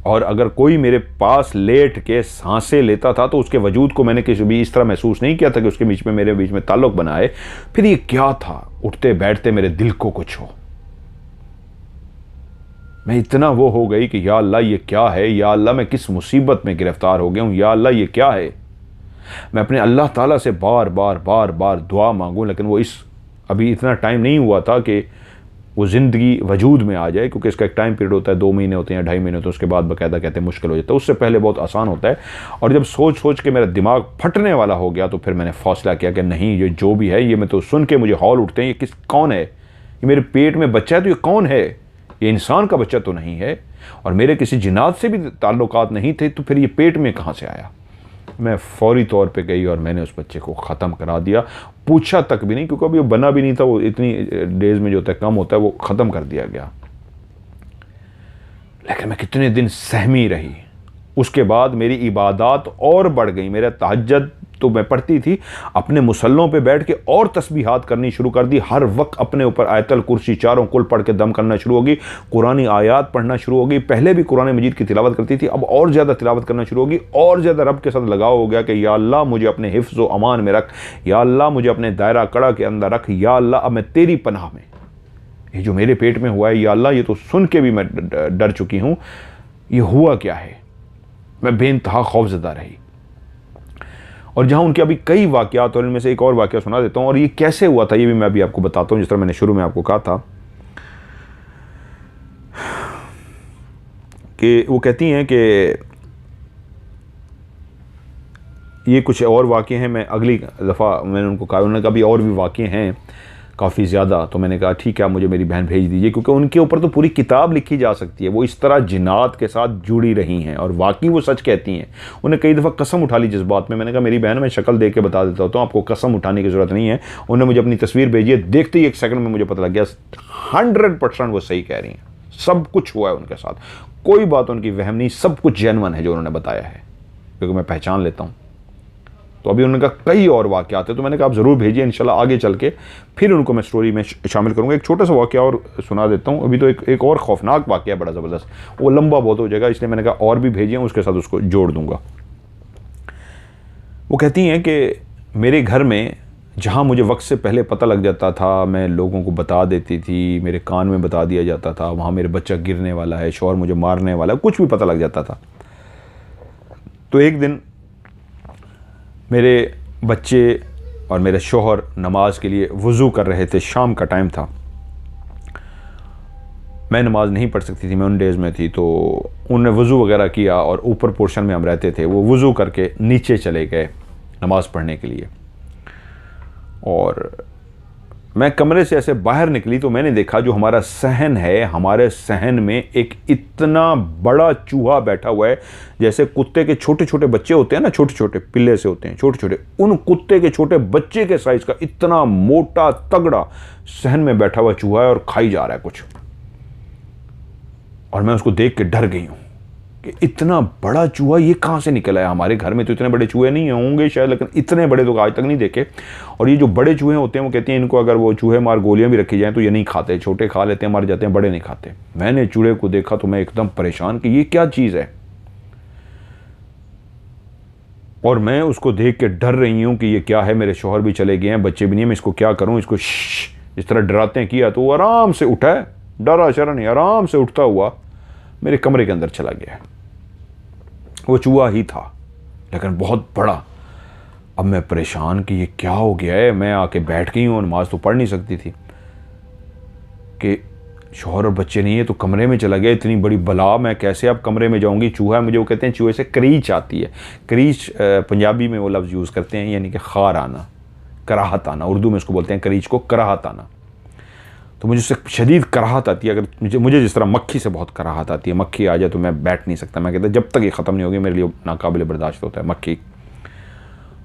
और अगर कोई मेरे पास लेट के सांसें लेता था तो उसके वजूद को मैंने किसी भी इस तरह महसूस नहीं किया था कि उसके बीच में, मेरे बीच में ताल्लुक बना है। फिर ये क्या था? उठते बैठते मेरे दिल को कुछ हो, मैं इतना वो हो गई कि या अल्लाह ये क्या है, या अल्लाह मैं किस मुसीबत में गिरफ्तार हो गया हूँ, या अल्लाह ये क्या है। मैं अपने अल्लाह ताला से बार बार दुआ मांगूं, लेकिन वो अभी इतना टाइम नहीं हुआ था कि वो ज़िंदगी वजूद में आ जाए, क्योंकि इसका एक टाइम पीरियड होता है, 2 महीने होते हैं या 2.5 महीने होते हैं, उसके बाद बाकायदा कहते हैं मुश्किल हो जाता है, उससे पहले बहुत आसान होता है। और जब सोच के मेरा दिमाग फटने वाला हो गया तो फिर मैंने फैसला किया कि नहीं, ये जो भी है, ये मैं तो सुन के मुझे हौल उठते हैं, ये कौन है, ये मेरे पेट में बच्चा है तो ये कौन है, ये इंसान का बच्चा तो नहीं है, और मेरे किसी जिन्नात से भी ताल्लुकात नहीं थे, तो फिर ये पेट में कहाँ से आया। मैं फौरी तौर पे गई और मैंने उस बच्चे को ख़त्म करा दिया, पूछा तक भी नहीं, क्योंकि अभी वो बना भी नहीं था, वो इतनी डेज में जो होता है कम होता है, वो ख़त्म कर दिया गया। लेकिन मैं कितने दिन सहमी रही। उसके बाद मेरी इबादत और बढ़ गई, मेरा तहज्जुद तो मैं पढ़ती थी, अपने मुसल्लों पे बैठ के और तस्बीहात करनी शुरू कर दी, हर वक्त अपने ऊपर आयतल कुर्सी चारों कुल पढ़ के दम करना शुरू होगी, कुरानी आयात पढ़ना शुरू हो गई। पहले भी कुरान मजीद की तिलावत करती थी, अब और ज़्यादा तिलावत करना शुरू होगी, और ज़्यादा रब के साथ लगाव हो गया कि या अल्लाह मुझे अपने हिफ्ज़ व अमान में रख, या अल्लाह मुझे अपने दायरा कड़ा के अंदर रख, या अल्लाह अब मैं तेरी पनाह में। ये जो मेरे पेट में हुआ है, या अल्लाह ये तो सुन के भी मैं डर चुकी हूँ, ये हुआ क्या है। मैं बेइंतहा खौफज़दा रही। और जहाँ उनके अभी कई वाक़यात, और इनमें से एक और वाक़या सुना देता हूँ, और ये कैसे हुआ था ये भी मैं अभी आपको बताता हूँ। जिस तरह मैंने शुरू में आपको कहा था कि वो कहती हैं कि ये कुछ और वाक़े हैं, मैं अगली दफ़ा मैंने उनको कहा, उन्होंने कहा भी और भी वाक़े हैं, काफ़ी ज़्यादा। तो मैंने कहा ठीक है, आप मुझे मेरी बहन भेज दीजिए, क्योंकि उनके ऊपर तो पूरी किताब लिखी जा सकती है। वो इस तरह जिन्नात के साथ जुड़ी रही हैं और वाकई वो सच कहती हैं। उन्हें कई दफ़ा कसम उठा ली जिस बात में। मैंने कहा मेरी बहन, मैं शक्ल देख के बता देता हूँ, आपको कसम उठाने की ज़रूरत नहीं है। उन्होंने मुझे अपनी तस्वीर भेजी है, देखते ही 1 सेकंड में मुझे पता लग गया 100% वो सही कह रही हैं। सब कुछ हुआ है उनके साथ, कोई बात उनकी वहम नहीं, सब कुछ जेन्युइन है जो उन्होंने बताया है, क्योंकि मैं पहचान लेता हूँ। तो अभी उन्होंने कहा कई और वाक़यात हैं, तो मैंने कहा आप ज़रूर भेजिए, इंशाल्लाह आगे चल के फिर उनको मैं स्टोरी में शामिल करूँगा। एक छोटा सा वाक़या और सुना देता हूँ। अभी तो एक और खौफनाक वाक़या है, बड़ा ज़बरदस्त, वो लंबा बहुत हो जाएगा, इसलिए मैंने कहा और भी भेजिए, उसके साथ उसको जोड़ दूँगा। वो कहती हैं कि मेरे घर में जहाँ मुझे वक्त से पहले पता लग जाता था, मैं लोगों को बता देती थी, मेरे कान में बता दिया जाता था, वहाँ मेरे बच्चा गिरने वाला है, शौहर मुझे मारने वाला है, कुछ भी पता लग जाता था। तो एक दिन मेरे बच्चे और मेरे शौहर नमाज के लिए वज़ू कर रहे थे, शाम का टाइम था। मैं नमाज नहीं पढ़ सकती थी, मैं उन डेज़ में थी। तो उन्होंने वज़ू वगैरह किया और ऊपर पोर्शन में हम रहते थे, वो वज़ू करके नीचे चले गए नमाज़ पढ़ने के लिए। और मैं कमरे से ऐसे बाहर निकली तो मैंने देखा जो हमारा सहन है, हमारे सहन में एक इतना बड़ा चूहा बैठा हुआ है, जैसे कुत्ते के छोटे छोटे बच्चे होते हैं ना, छोटे छोटे पिल्ले से होते हैं छोटे छोटे, उन कुत्ते के छोटे बच्चे के साइज़ का इतना मोटा तगड़ा सहन में बैठा हुआ चूहा है और खाई जा रहा है कुछ। और मैं उसको देख के डर गई हूँ कि इतना बड़ा चूहा ये कहाँ से निकला है। हमारे घर में तो इतने बड़े चूहे नहीं होंगे शायद, लेकिन इतने बड़े तो आज तक नहीं देखे। और ये जो बड़े चूहे होते हैं, वो कहते हैं इनको अगर वो चूहे मार गोलियां भी रखी जाएं तो ये नहीं खाते, छोटे खा लेते हैं, मर जाते हैं, बड़े नहीं खाते। मैंने चूहे को देखा तो मैं एकदम परेशान कि ये क्या चीज़ है, और मैं उसको देख के डर रही हूँ कि ये क्या है। मेरे शौहर भी चले गए हैं, बच्चे भी नहीं है, मैं इसको क्या करूँ। इसको इस तरह डराते हैं किया तो वो आराम से उठा है, डरा शरा नहीं, आराम से उठता हुआ मेरे कमरे के अंदर चला गया। वो चूहा ही था, लेकिन बहुत बड़ा। अब मैं परेशान कि ये क्या हो गया है। मैं आके बैठ गई हूँ, नमाज तो पढ़ नहीं सकती थी कि शौहर और बच्चे नहीं है, तो कमरे में चला गया। इतनी बड़ी बला, मैं कैसे अब कमरे में जाऊँगी। चूहा है, मुझे वो कहते हैं चूहे से करीच आती है। करीच पंजाबी में वो लफ्ज़ यूज़ करते हैं, यानी कि खार आना, कराहत आना। उर्दू में उसको बोलते हैं करीच को कराहत आना। तो मुझे उससे शदीद कराहत आती है। अगर मुझे जिस तरह मक्खी से बहुत कराहत आती है, मक्खी आ जाए तो मैं बैठ नहीं सकता। मैं कहता जब तक ये ख़त्म नहीं होगी मेरे लिए नाकाबिल बर्दाश्त होता है मक्खी।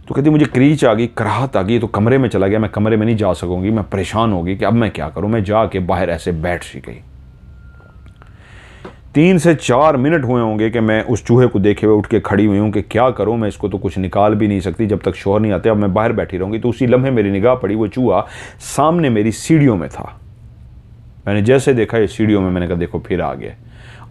तो कहती मुझे क्रीच आ गई, कराहत आ गई, तो कमरे में चला गया। मैं कमरे में नहीं जा सकूँगी, मैं परेशान होगी कि अब मैं क्या करूँ। मैं जाके बाहर ऐसे बैठ सी गई। 3 से 4 मिनट हुए होंगे कि मैं उस चूहे को देखे हुए उठ के खड़ी हुई हूँ कि क्या करूँ। मैं इसको तो कुछ निकाल भी नहीं सकती जब तक शौहर नहीं आते। अब मैं बाहर बैठी रहूँगी। तो उसी लम्हे मेरी निगाह पड़ी, वो चूहा सामने मेरी सीढ़ियों में था। मैंने जैसे देखा ये सीढ़ियों में, मैंने कहा देखो फिर आ गया।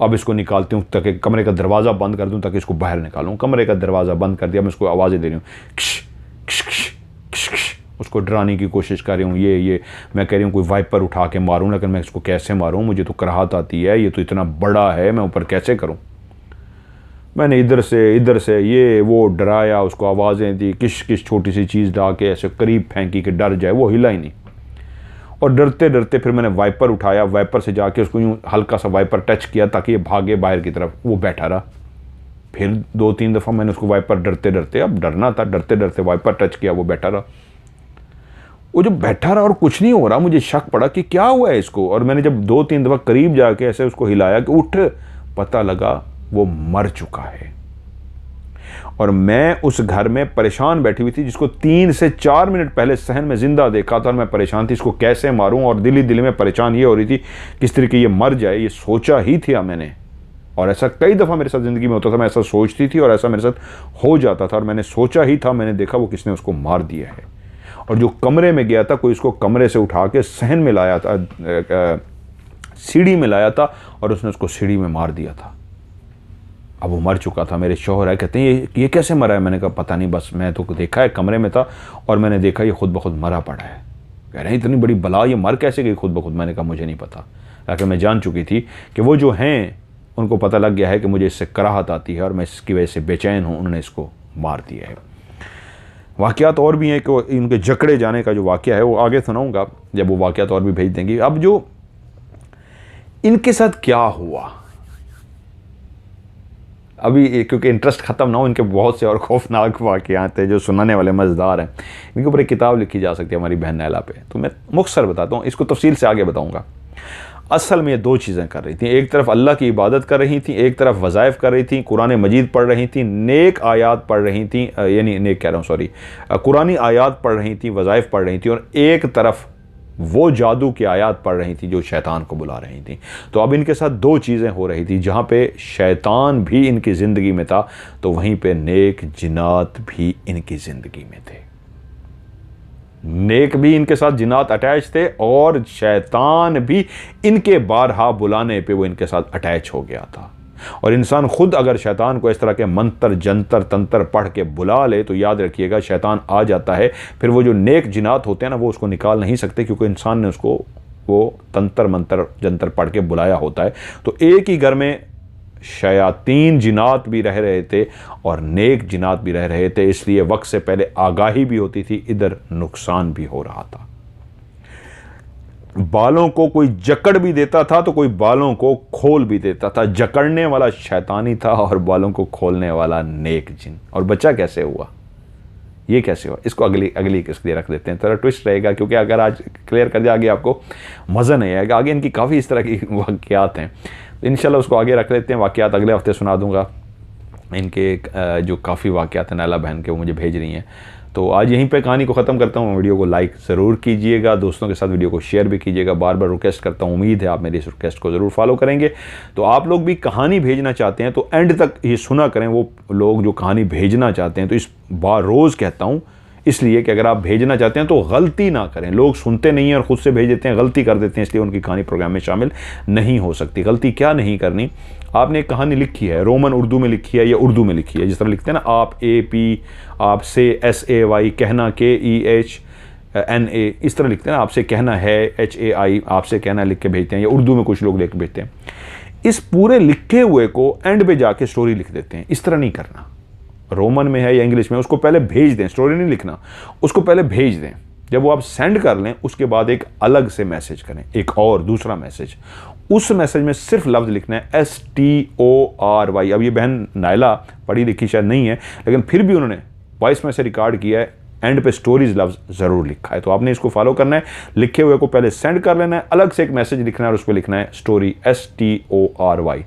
अब इसको निकालती हूँ ताकि कमरे का दरवाज़ा बंद कर दूँ ताकि इसको बाहर निकालूँ। कमरे का दरवाज़ा बंद कर दिया, मैं उसको आवाज़ें दे रही हूँ, खश खश खश खश खश। उसको डराने की कोशिश कर रही हूँ। ये मैं कह रही हूँ कोई वाइपर उठा के मारूँ, लेकिन मैं इसको कैसे मारूँ, मुझे तो कराहत आती है, ये तो इतना बड़ा है, मैं ऊपर कैसे करूँ। मैंने इधर से ये वो डराया, उसको आवाज़ें दी, किश किश छोटी सी चीज़ ला के ऐसे करीब फेंकी कि डर जाए। वो हिला ही नहीं। और डरते डरते फिर मैंने वाइपर उठाया, वाइपर से जाके उसको यूँ हल्का सा वाइपर टच किया ताकि ये भागे बाहर की तरफ। वो बैठा रहा। फिर 2-3 दफ़ा मैंने उसको वाइपर डरते डरते, अब डरना था, डरते डरते वाइपर टच किया, वो बैठा रहा। वो जब बैठा रहा और कुछ नहीं हो रहा, मुझे शक पड़ा कि क्या हुआ है इसको। और मैंने जब 2-3 दफ़ा करीब जाके ऐसे उसको हिलाया कि उठ, पता लगा वो मर चुका है। और मैं उस घर में परेशान बैठी हुई थी, जिसको 3 से 4 मिनट पहले सहन में जिंदा देखा था। और मैं परेशान थी इसको कैसे मारूं, और दिल में परेशान ये हो रही थी किस तरीके ये मर जाए। ये सोचा ही था मैंने, और ऐसा कई दफ़ा मेरे साथ ज़िंदगी में होता था। मैं ऐसा सोचती थी और ऐसा मेरे साथ हो जाता था। और मैंने सोचा ही था, मैंने देखा वो किसने उसको मार दिया है। और जो कमरे में गया था, कोई उसको कमरे से उठा के सहन में लाया था, सीढ़ी में लाया था, और उसने उसको सीढ़ी में मार दिया था। अब वो मर चुका था। मेरे शौहर है, कहते हैं ये कैसे मरा है। मैंने कहा पता नहीं, बस मैं तो देखा है, कमरे में था और मैंने देखा ये खुद ब खुद मरा पड़ा है। कह रहे हैं इतनी बड़ी बला, ये मर कैसे गई खुद ब खुद। मैंने कहा मुझे नहीं पता, ताकि मैं जान चुकी थी कि वो जो हैं उनको पता लग गया है कि मुझे इससे कराहत आती है और मैं इसकी वजह से बेचैन हूँ। उन्होंने इसको मार दिया है। वाक़यात और भी हैं कि इनके जकड़े जाने का जो वाक़या है वो आगे सुनाऊँगा जब वो वाक़यात और भी भेज देंगी। अब जो इनके साथ क्या हुआ, अभी क्योंकि इंटरेस्ट ख़त्म ना हो, इनके बहुत से और खौफनाक वाक़यात हैं जो सुनाने वाले मज़ेदार हैं। इनके ऊपर एक किताब लिखी जा सकती है हमारी बहन नैला पे। तो मैं मुख्तसर बताता हूँ, इसको तफसील से आगे बताऊँगा। असल में ये दो चीज़ें कर रही थी, एक तरफ अल्लाह की इबादत कर रही थी, एक तरफ वज़ाइफ कर रही थी, कुरान मजीद पढ़ रही थी, नेक आयात पढ़ रही थी, यानी नेक कह रहा हूँ सॉरी, कुरानी आयात पढ़ रही थी, वज़ाइफ पढ़ रही थी, और एक तरफ वो जादू की आयात पढ़ रही थी जो शैतान को बुला रही थी। तो अब इनके साथ दो चीज़ें हो रही थी, जहाँ पे शैतान भी इनकी ज़िंदगी में था तो वहीं पे नेक जिन्नात भी इनकी ज़िंदगी में थे। नेक भी इनके साथ जिन्नात अटैच थे और शैतान भी इनके बारहा बुलाने पे वो इनके साथ अटैच हो गया था। और इंसान खुद अगर शैतान को इस तरह के मंत्र जंतर तंत्र पढ़ के बुला ले तो याद रखिएगा शैतान आ जाता है, फिर वो जो नेक जिन्नात होते हैं ना वो उसको निकाल नहीं सकते, क्योंकि इंसान ने उसको वो तंत्र मंत्र जंतर पढ़ के बुलाया होता है। तो एक ही घर में शयातीन जिन्नात भी रह रहे थे और नेक जिन्नात भी रह रहे थे, इसलिए वक्त से पहले आगाही भी होती थी, इधर नुकसान भी हो रहा था। बालों को कोई जकड़ भी देता था तो कोई बालों को खोल भी देता था। जकड़ने वाला शैतानी था और बालों को खोलने वाला नेक जिन। और बच्चा कैसे हुआ, ये कैसे हुआ, इसको अगली किसके लिए रख देते हैं, थोड़ा ट्विस्ट रहेगा, क्योंकि अगर आज क्लियर कर दिया आगे आपको मज़ा नहीं आएगा। आगे इनकी काफ़ी इस तरह की वाक़यात हैं, तो इंशाल्लाह उसको आगे रख लेते हैं। वाक़यात अगले हफ्ते सुना दूंगा। इनके जो काफ़ी वाक़यात हैं नैला बहन के, वो मुझे भेज रही हैं। तो आज यहीं पे कहानी को ख़त्म करता हूँ। वीडियो को लाइक ज़रूर कीजिएगा, दोस्तों के साथ वीडियो को शेयर भी कीजिएगा। बार बार रिक्वेस्ट करता हूँ, उम्मीद है आप मेरी इस रिक्वेस्ट को ज़रूर फॉलो करेंगे। तो आप लोग भी कहानी भेजना चाहते हैं तो एंड तक ये सुना करें, वो लोग जो कहानी भेजना चाहते हैं। तो इस बार रोज़ कहता हूँ इसलिए कि अगर आप भेजना चाहते हैं तो गलती ना करें। लोग सुनते नहीं हैं और ख़ुद से भेज देते हैं, गलती कर देते हैं, इसलिए उनकी कहानी प्रोग्राम में शामिल नहीं हो सकती। गलती क्या नहीं करनी, आपने एक कहानी लिखी है, रोमन उर्दू में लिखी है या उर्दू में लिखी है, जिस तरह लिखते हैं ना आप AP, आप से SAY, कहना KEHNA, इस तरह लिखते हैं ना, आपसे कहना है HAI, आपसे कहना लिख के भेजते हैं, या उर्दू में कुछ लोग लिख के भेजते हैं। इस पूरे लिखे हुए को एंड पे जाके स्टोरी लिख देते हैं। इस तरह नहीं करना। रोमन में है या इंग्लिश में, उसको पहले भेज दें, स्टोरी नहीं लिखना, उसको पहले भेज दें। जब वो आप सेंड कर लें उसके बाद एक अलग से मैसेज करें, एक और दूसरा मैसेज। उस मैसेज में सिर्फ लफ्ज़ लिखना है STORY। अब ये बहन नायला पढ़ी लिखी शायद नहीं है, लेकिन फिर भी उन्होंने वॉइस में से रिकॉर्ड किया है, एंड पे स्टोरीज लफ्ज़ ज़रूर लिखा है। तो आपने इसको फॉलो करना है, लिखे हुए को पहले सेंड कर लेना है, अलग से एक मैसेज लिखना है और उस पर लिखना है स्टोरी STORY।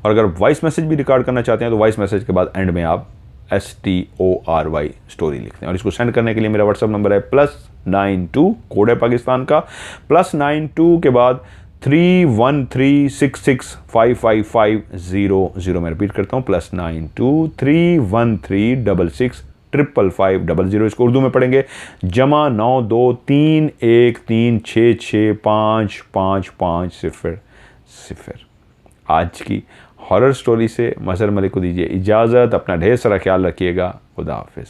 और अगर वॉइस मैसेज भी रिकॉर्ड करना चाहते हैं तो वॉइस मैसेज के बाद एंड में आप STORY स्टोरी लिखते हैं। और इसको सेंड करने के लिए मेरा व्हाट्सअप नंबर है +92, कोड है पाकिस्तान का, +92 के बाद 313665550। मैं रिपीट करता हूँ, +92 313665550। इसको उर्दू में पढ़ेंगे +92313665550। आज की हॉरर स्टोरी से मज़हर मलिक को दीजिए इजाज़त। अपना ढेर सारा ख्याल रखिएगा। खुदा हाफिज़।